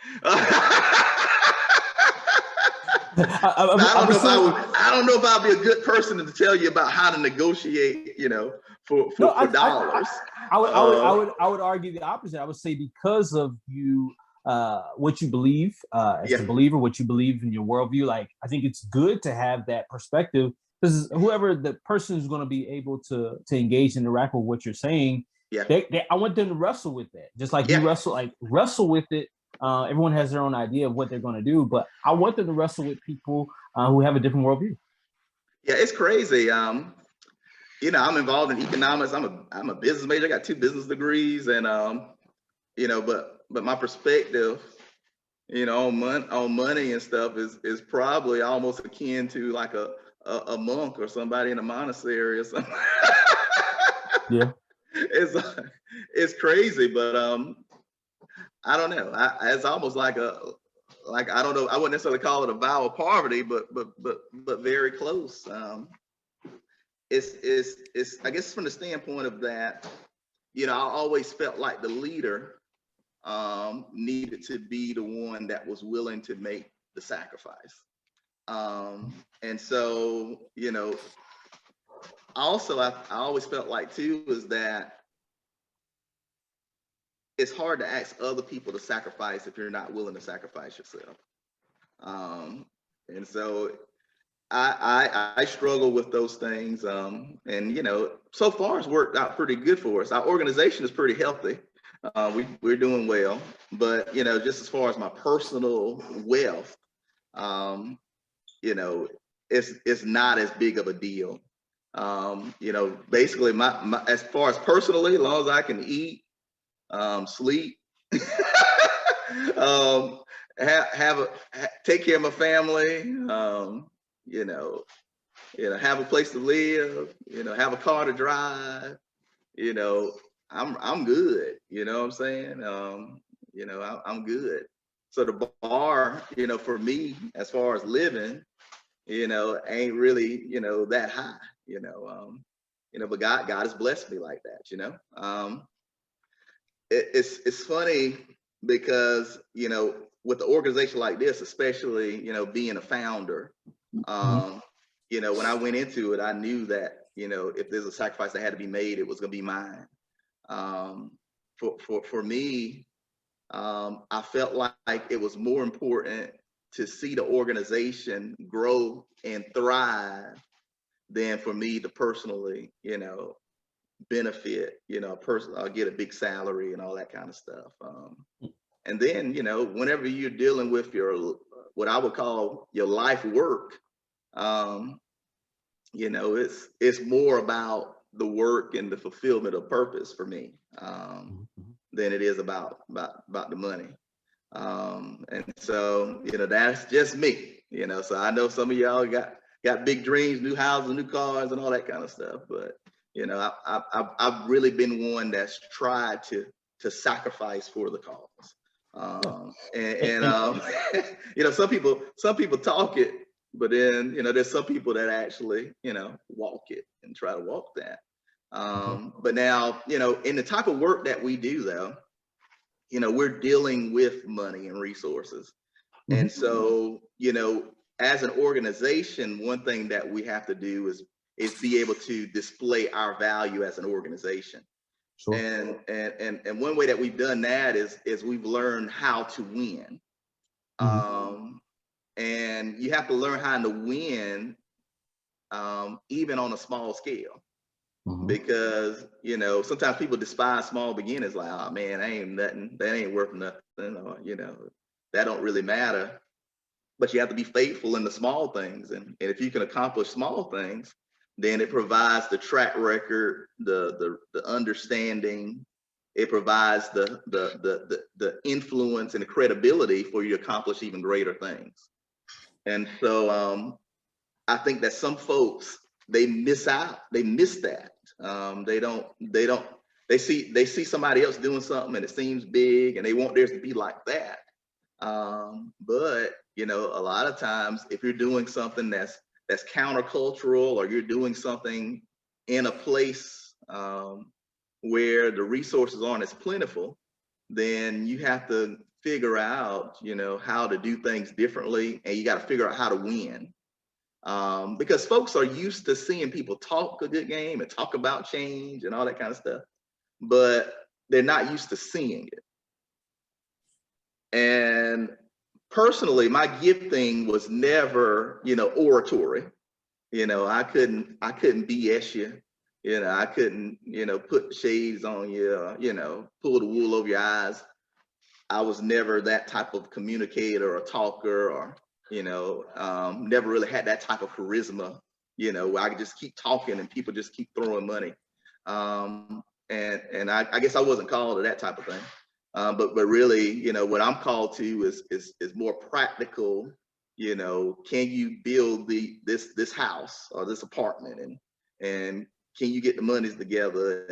I don't know if I'll be a good person to tell you about how to negotiate, for dollars. I would argue the opposite. I would say because of you, what you believe as a believer, what you believe in your worldview. Like, I think it's good to have that perspective, because whoever the person is going to be able to engage and interact with what you're saying, I want them to wrestle with that, just like you wrestle with it. Everyone has their own idea of what they're going to do, but I want them to wrestle with people who have a different worldview. Yeah, it's crazy. I'm involved in economics. I'm a business major. I got 2 business degrees, and but my perspective, on money and stuff is probably almost akin to like a monk or somebody in a monastery or something. Yeah, it's crazy, but I don't know. It's almost like I don't know. I wouldn't necessarily call it a vow of poverty, but very close. It's I guess from the standpoint of that, I always felt like the leader needed to be the one that was willing to make the sacrifice. And so, also I always felt like too is that it's hard to ask other people to sacrifice if you're not willing to sacrifice yourself. And so I struggle with those things. And, so far it's worked out pretty good for us. Our organization is pretty healthy. We're doing well, but, just as far as my personal wealth, it's not as big of a deal. Basically my as far as personally, as long as I can eat, sleep, take care of my family, have a place to live, have a car to drive, I'm good. You know what I'm saying? I'm good. So the bar, for me, as far as living, ain't really, that high, but God has blessed me like that, It's funny because, with an organization like this, especially, being a founder, when I went into it, I knew that, if there's a sacrifice that had to be made, it was going to be mine. For me, I felt like it was more important to see the organization grow and thrive than for me to personally, benefit, I'll get a big salary and all that kind of stuff. And then, whenever you're dealing with what I would call your life work, it's more about the work and the fulfillment of purpose for me, than it is about the money. And so, that's just me, so I know some of y'all got big dreams, new houses, new cars and all that kind of stuff. But, I've really been one that's tried to sacrifice for the cause. Some people talk it, but then, there's some people that actually, walk it and try to walk that. But now, in the type of work that we do though, we're dealing with money and resources. And so, as an organization, one thing that we have to do is be able to display our value as an organization. Sure. And one way that we've done that is we've learned how to win. And you have to learn how to win, even on a small scale. Because, sometimes people despise small beginnings, like, oh man, that ain't nothing, that ain't worth nothing, that don't really matter. But you have to be faithful in the small things. And if you can accomplish small things, then it provides the track record, the understanding, it provides the influence and the credibility for you to accomplish even greater things. And so I think that some folks, they miss that. They see somebody else doing something and it seems big and they want theirs to be like that. But a lot of times if you're doing something that's countercultural, or you're doing something in a place where the resources aren't as plentiful, then you have to figure out, how to do things differently, and you got to figure out how to win. Because folks are used to seeing people talk a good game and talk about change and all that kind of stuff, but they're not used to seeing it. And personally, my gifting was never, oratory. I couldn't BS you. I couldn't, put shades on you, pull the wool over your eyes. I was never that type of communicator or talker, or, never really had that type of charisma, where I could just keep talking and people just keep throwing money. And I guess I wasn't called to that type of thing. But really, what I'm called to is more practical. Can you build this house or this apartment, and can you get the monies together,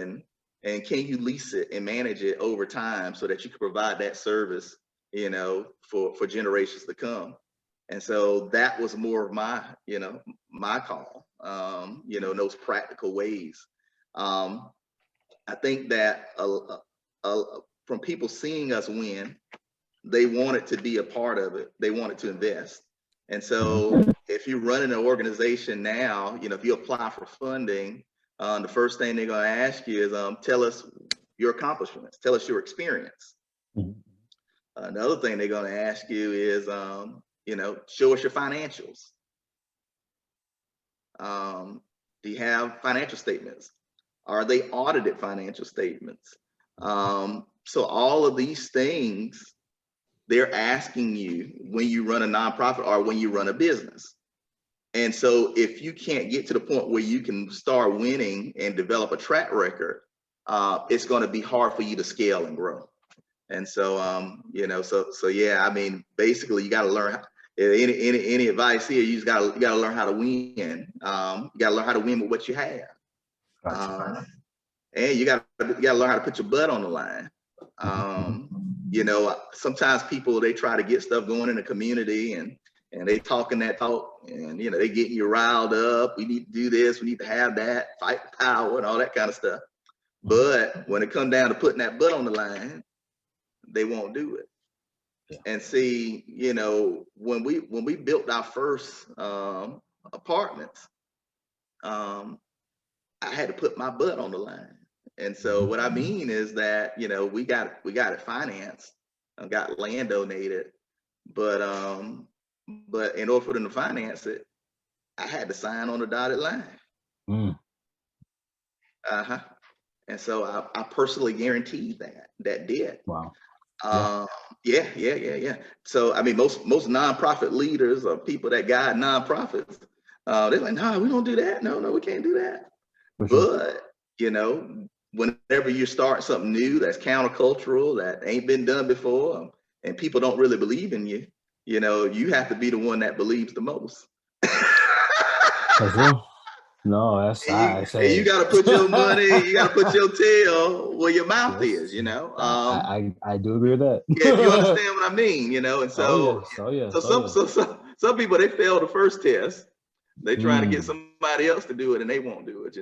and can you lease it and manage it over time so that you can provide that service, for generations to come. And so that was more of my, my call, in those practical ways. I think that from people seeing us win, they wanted to be a part of it. They wanted to invest. And so if you're running an organization now, if you apply for funding, the first thing they're going to ask you is, tell us your accomplishments, tell us your experience. Another thing they're going to ask you is, show us your financials. Do you have financial statements? Are they audited financial statements? So all of these things, they're asking you when you run a nonprofit or when you run a business. And so if you can't get to the point where you can start winning and develop a track record, it's going to be hard for you to scale and grow. And so, so yeah, I mean, basically you got to learn any advice here. You got to learn how to win. You got to learn how to win with what you have. Gotcha. And you got to learn how to put your butt on the line. Sometimes people, they try to get stuff going in the community, and they talking that talk, and they getting you riled up. We need to do this, we need to have that, fight the power and all that kind of stuff. But when it comes down to putting that butt on the line, they won't do it. Yeah. And see, when we built our first apartments, I had to put my butt on the line. And so what I mean is that, we got it financed, got land donated, but in order for them to finance it, I had to sign on the dotted line. And so I personally guaranteed that debt. Wow. Yeah. So I mean, most nonprofit leaders or people that guide nonprofits, they're like, no, we don't do that. No, we can't do that. But whenever you start something new that's countercultural, that ain't been done before, and people don't really believe in you, you have to be the one that believes the most. That's true. No, that's I say. You got to put your money, you got to put your tail where your mouth is. I do agree with that. Yeah, if you understand what I mean, and so some people, they fail the first test. They trying to get somebody else to do it, and they won't do it.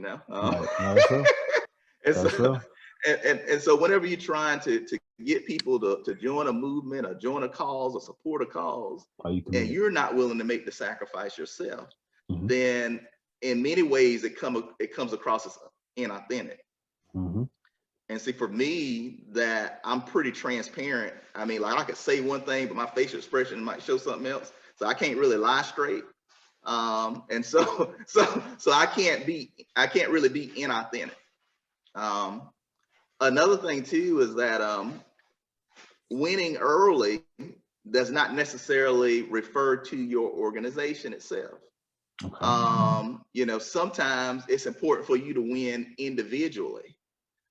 And so whenever you're trying to get people to join a movement or join a cause or support a cause, and you're not willing to make the sacrifice yourself, then in many ways it comes across as inauthentic. And see, for me, that I'm pretty transparent. I mean, like I could say one thing, but my facial expression might show something else. So I can't really lie straight. And so I can't really be inauthentic. Another thing too is that winning early does not necessarily refer to your organization itself. Okay. Sometimes it's important for you to win individually,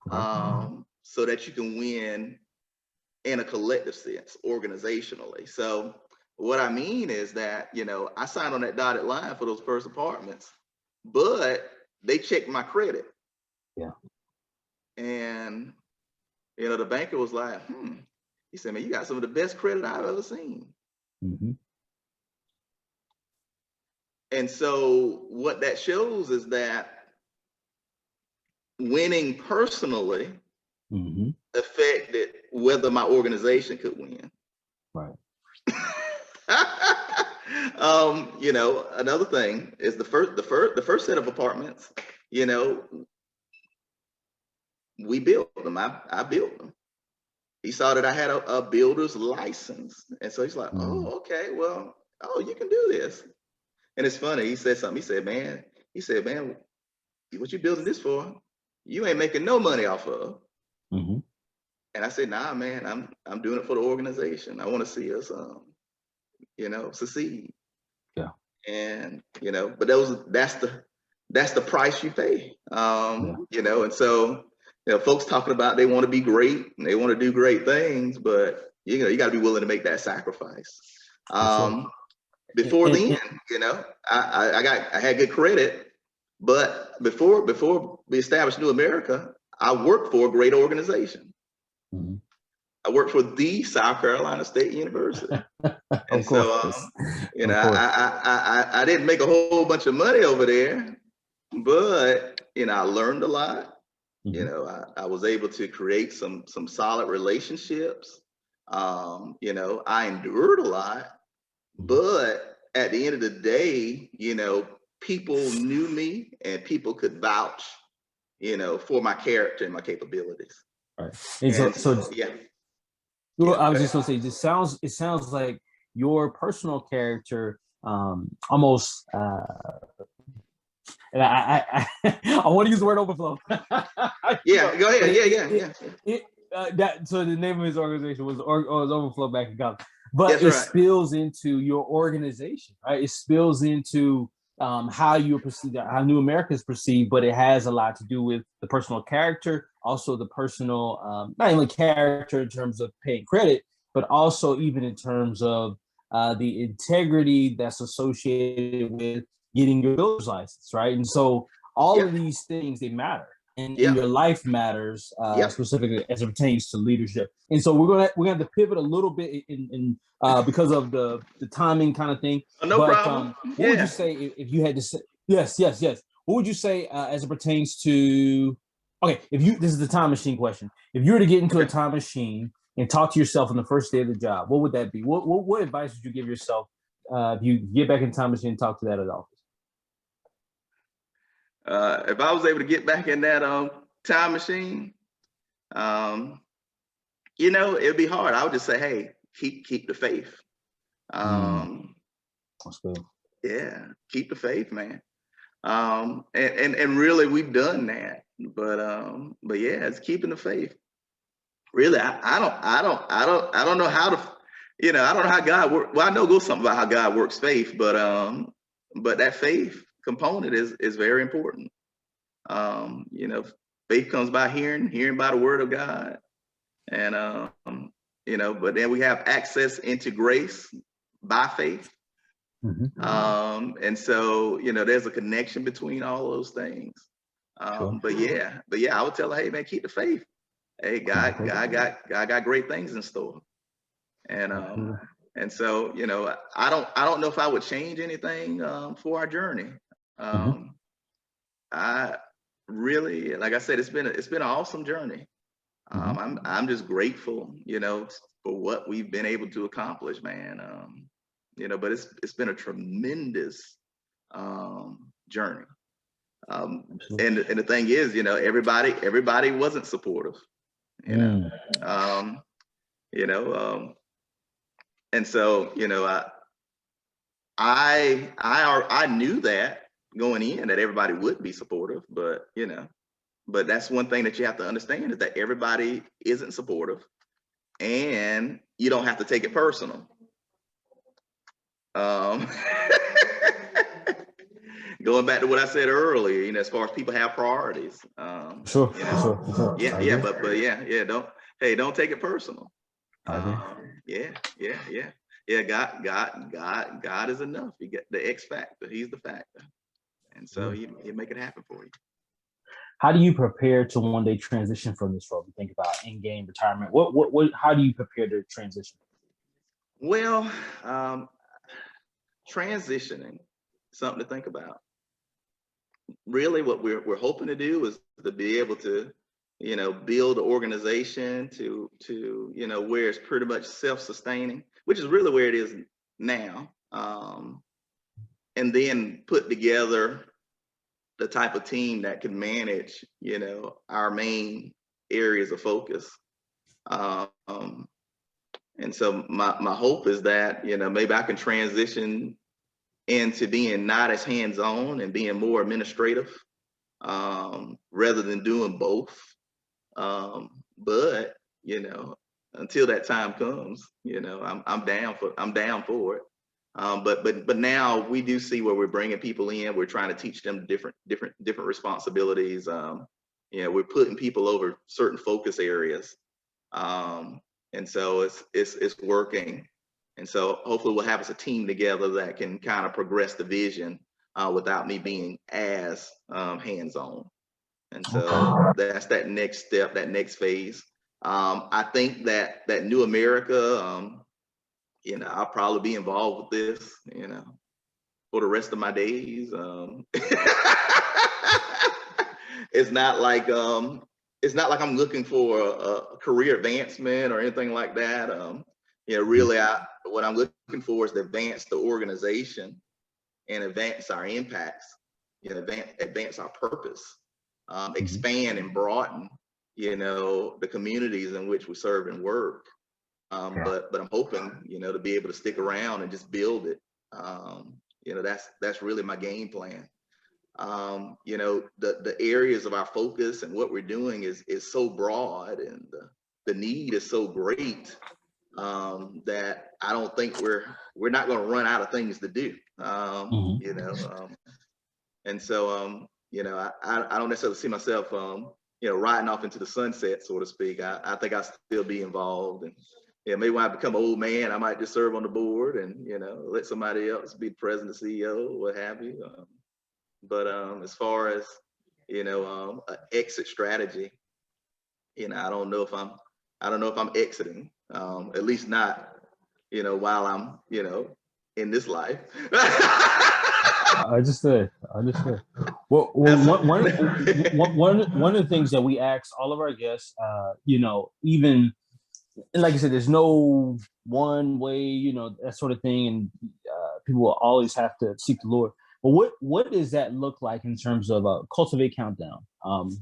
so that you can win in a collective sense, organizationally. So what I mean is that, I signed on that dotted line for those first apartments, but they checked my credit. Yeah. And, the banker was like, he said, man, you got some of the best credit I've ever seen. And so what that shows is that winning personally affected whether my organization could win. Right. You know, another thing is the first set of apartments, you know, we built them. I built them. He saw that I had a builder's license. And so he's like, oh, okay, well, oh, you can do this. And it's funny. He said something. He said, man, what you building this for? You ain't making no money off of. And I said, nah, man, I'm doing it for the organization. I want to see us, you know, succeed. Yeah. And, you know, but that's the price you pay. You know, and so, you know, folks talking about they want to be great and they want to do great things, but you know, you got to be willing to make that sacrifice. Before then, you know, I had good credit, but before we established New America, I worked for a great organization. I worked for the South Carolina State University. And so, you know, I didn't make a whole bunch of money over there, but, you know, I learned a lot. You know, I was able to create some solid relationships. You know, I endured a lot, but at the end of the day, you know, people knew me and people could vouch, you know, for my character and my capabilities. Right. And so yeah. Well, I was just gonna say, it sounds like your personal character almost and I want to use the word overflow. Yeah, go ahead. So the name of his organization was Overflow back in college, but That's it right. spills into your organization, right? It spills into how you perceive, how New America is perceived, but it has a lot to do with the personal character, also the personal, not only character in terms of paying credit, but also even in terms of the integrity that's associated with getting your builder's license, right? And so all of these things, they matter. And your life matters, specifically as it pertains to leadership. And so we're gonna have to pivot a little bit in because of the timing kind of thing. No problem. What would you say if you had to say yes? What would you say as it pertains to this is the time machine question. If you were to get into a time machine and talk to yourself on the first day of the job, what would that be? What advice would you give yourself if you get back in the time machine and talk to that Adolphus? If I was able to get back in that time machine, you know, it'd be hard. I would just say, hey, keep the faith. That's good. Yeah, keep the faith, man. And really, we've done that. But yeah, it's keeping the faith. Really, I don't know how to, you know, I don't know how God works. Well, I know something about how God works faith, but that faith component is very important. You know, faith comes by hearing by the word of God, and you know, but then we have access into grace by faith. And so, you know, there's a connection between all those things. But yeah, I would tell her, hey man, keep the faith. Hey, God got great things in store. And so, you know, I don't know if I would change anything for our journey. I really, like I said, it's been an awesome journey. I'm just grateful, you know, for what we've been able to accomplish, man. You know, but it's been a tremendous journey. And the thing is, you know, everybody wasn't supportive. You know, and so, you know, I knew that going in that everybody would be supportive, but you know, but that's one thing that you have to understand is that everybody isn't supportive, and you don't have to take it personal. Going back to what I said earlier, you know, as far as people have priorities. Sure. Don't take it personal. Yeah. God is enough. You get the X factor. He's the factor, and so he'll make it happen for you. How do you prepare to one day transition from this role? You think about in-game retirement. How do you prepare to transition? Well, transitioning, something to think about. really what we're hoping to do is to be able to, build an organization to, where it's pretty much self-sustaining, which is really where it is now. And then put together the type of team that can manage, our main areas of focus. And so my hope is that, maybe I can transition into being not as hands-on and being more administrative, rather than doing both. But, until that time comes, I'm down for it. But now we do see where we're bringing people in. We're trying to teach them different responsibilities. We're putting people over certain focus areas, and so it's working. And so hopefully we'll have us a team together that can kind of progress the vision without me being as hands-on. And so that's that next step, that next phase. I think that New America, I'll probably be involved with this, for the rest of my days. It's not like I'm looking for a career advancement or anything like that. Really, what I'm looking for is to advance the organization and advance our impacts, advance our purpose, expand and broaden, the communities in which we serve and work. But I'm hoping, to be able to stick around and just build it. That's really my game plan. The areas of our focus and what we're doing is so broad, and the need is so great, that I don't think we're not going to run out of things to do. And so I don't necessarily see myself riding off into the sunset, so to speak. I think I'll still be involved, and maybe when I become an old man, I might just serve on the board and let somebody else be the president, CEO, what have you. But as far as an exit strategy, I don't know if I'm exiting, at least not while I'm in this life. Understood. Well, one of the things that we ask all of our guests, even, and like I said, there's no one way, that sort of thing, and people will always have to seek the Lord. But what does that look like in terms of a Cultivate Countdown?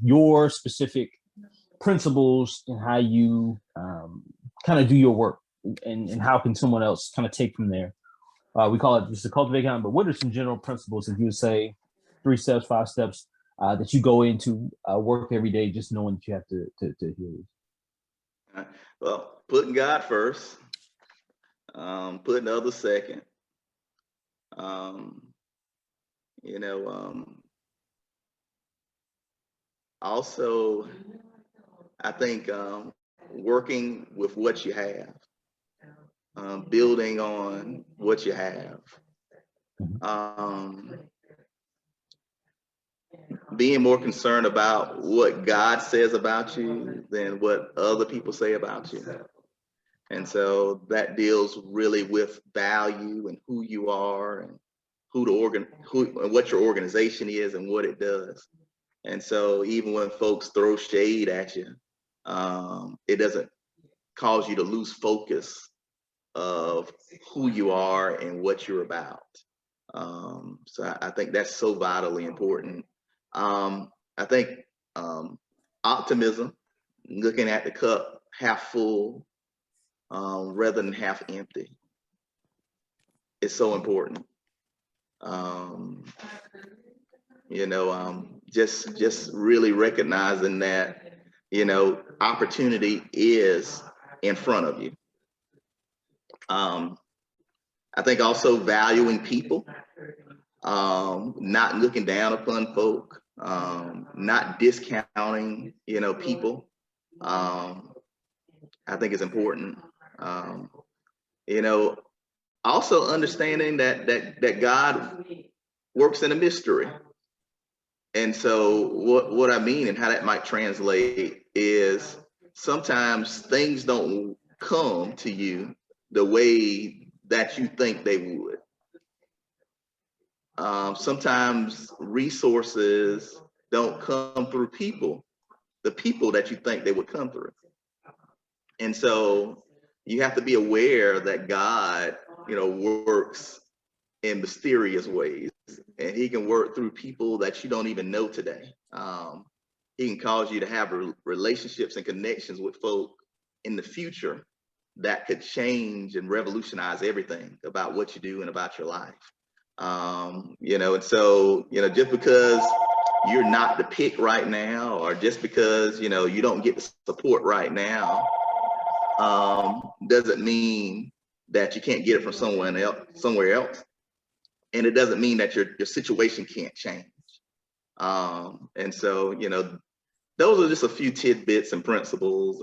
Your specific principles and how you kind of do your work, and how can someone else kind of take from there? We call it just a Cultivate Countdown, but what are some general principles, if you would say 3 steps, 5 steps, that you go into work every day, just knowing that you have to hear? Well, putting God first, putting others second. Also, I think working with what you have, building on what you have, being more concerned about what God says about you than what other people say about you. And so that deals really with value and who you are, and what your organization is and what it does. And so even when folks throw shade at you, it doesn't cause you to lose focus of who you are and what you're about. So I think that's so vitally important. I think optimism, looking at the cup half full rather than half empty, is so important. Just really recognizing that, opportunity is in front of you. I think also valuing people, not looking down upon folk, not discounting, people, I think is important. Also understanding that God works in a mystery. And so what I mean and how that might translate is sometimes things don't come to you the way that you think they would. sometimes resources don't come through the people that you think they would come through. And so you have to be aware that God, works in mysterious ways, and he can work through people that you don't even know today. He can cause you to have relationships and connections with folk in the future that could change and revolutionize everything about what you do and about your life. And so, just because you're not the pick right now, or just because, you don't get the support right now, doesn't mean that you can't get it from somewhere else. And it doesn't mean that your situation can't change. And so, those are just a few tidbits and principles.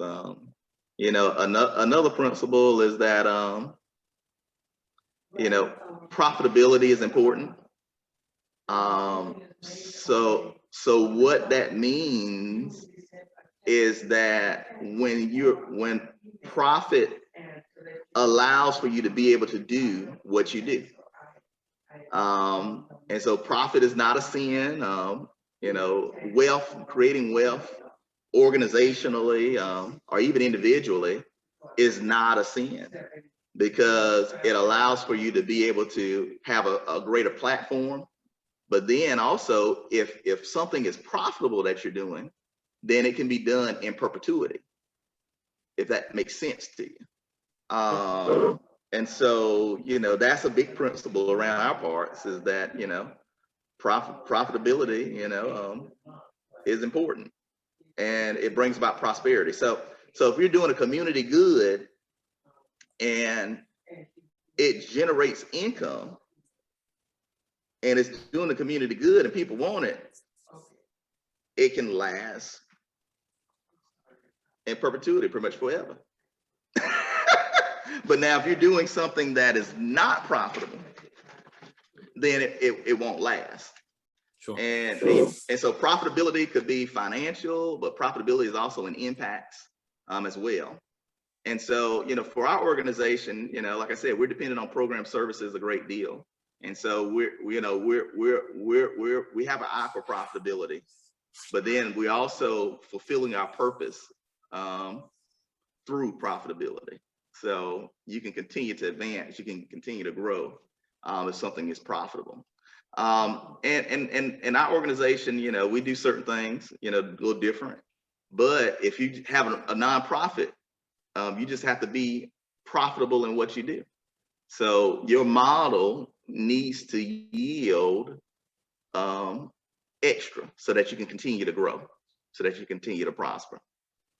Another principle is that, profitability is important. So what that means is that when profit allows for you to be able to do what you do. And so profit is not a sin. Creating wealth organizationally, or even individually, is not a sin, because it allows for you to be able to have a greater platform. But then also, if something is profitable that you're doing, then it can be done in perpetuity, if that makes sense to you. And so, that's a big principle around our parts, is that, profitability, is important, and it brings about prosperity. So if you're doing a community good and it generates income, and it's doing the community good and people want it, it can last in perpetuity, pretty much forever. But now, if you're doing something that is not profitable, then it won't last. Sure. And so profitability could be financial, but profitability is also in impacts as well. And so, for our organization, like I said, we're dependent on program services a great deal. And so we have an eye for profitability, but then we're also fulfilling our purpose through profitability. So you can continue to advance, you can continue to grow if something is profitable. And our organization, we do certain things, a little different. But if you have a nonprofit, you just have to be profitable in what you do. So your model needs to yield extra, so that you can continue to grow, so that you continue to prosper.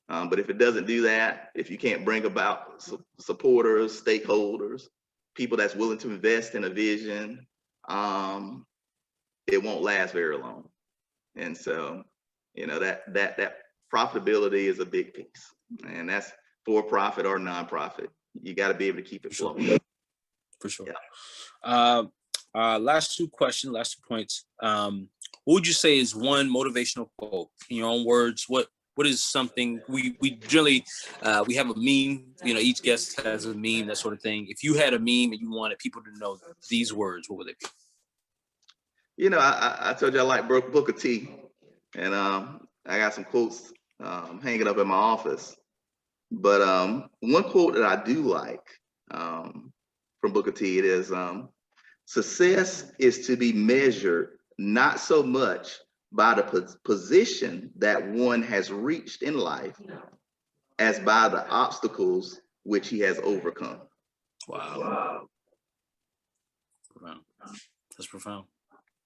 But if it doesn't do that, if you can't bring about supporters, stakeholders, people that's willing to invest in a vision, it won't last very long. And so, that profitability is a big piece, and that's for profit or nonprofit. You got to be able to keep it flowing. For sure. Yeah. Last two points. What would you say is one motivational quote, in your own words? What is something we generally we have a meme, each guest has a meme, that sort of thing. If you had a meme and you wanted people to know these words, what would they be? I told you I like Booker T, and I got some quotes hanging up in my office. But one quote that I do like from Booker T, it is, success is to be measured not so much by the position that one has reached in life, as by the obstacles which he has overcome. Wow. Profound. That's profound.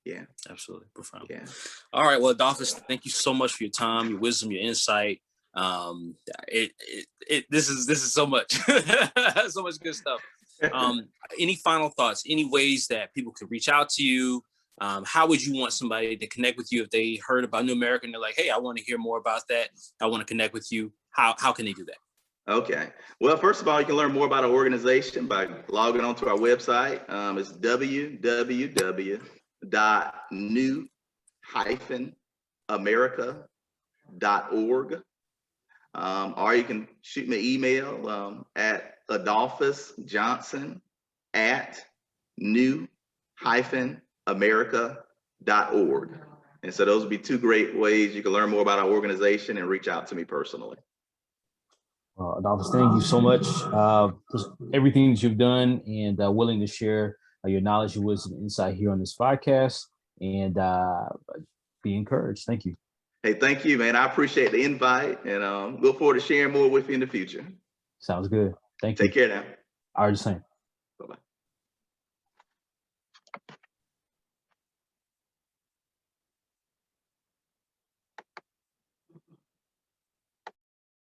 Yeah, absolutely profound. Yeah. All right. Well, Adolphus, thank you so much for your time, your wisdom, your insight. This is so much, so much good stuff. Any final thoughts? Any ways that people could reach out to you? How would you want somebody to connect with you if they heard about New America and they're like, hey, I want to hear more about that, I want to connect with you? How can they do that? Okay. Well, first of all, you can learn more about our organization by logging onto our website. It's www.new-america.org. Or you can shoot me an email at Adolphus Johnson at new-america.org. cultivateamerica.org. And so those would be two great ways you can learn more about our organization and reach out to me personally. Adolphus, thank you so much for everything that you've done and willing to share your knowledge, your wisdom, and insight here on this podcast. And be encouraged. Thank you. Hey, thank you, man. I appreciate the invite and look forward to sharing more with you in the future. Sounds good. Thank you. Take care now. All right, the same. Bye-bye.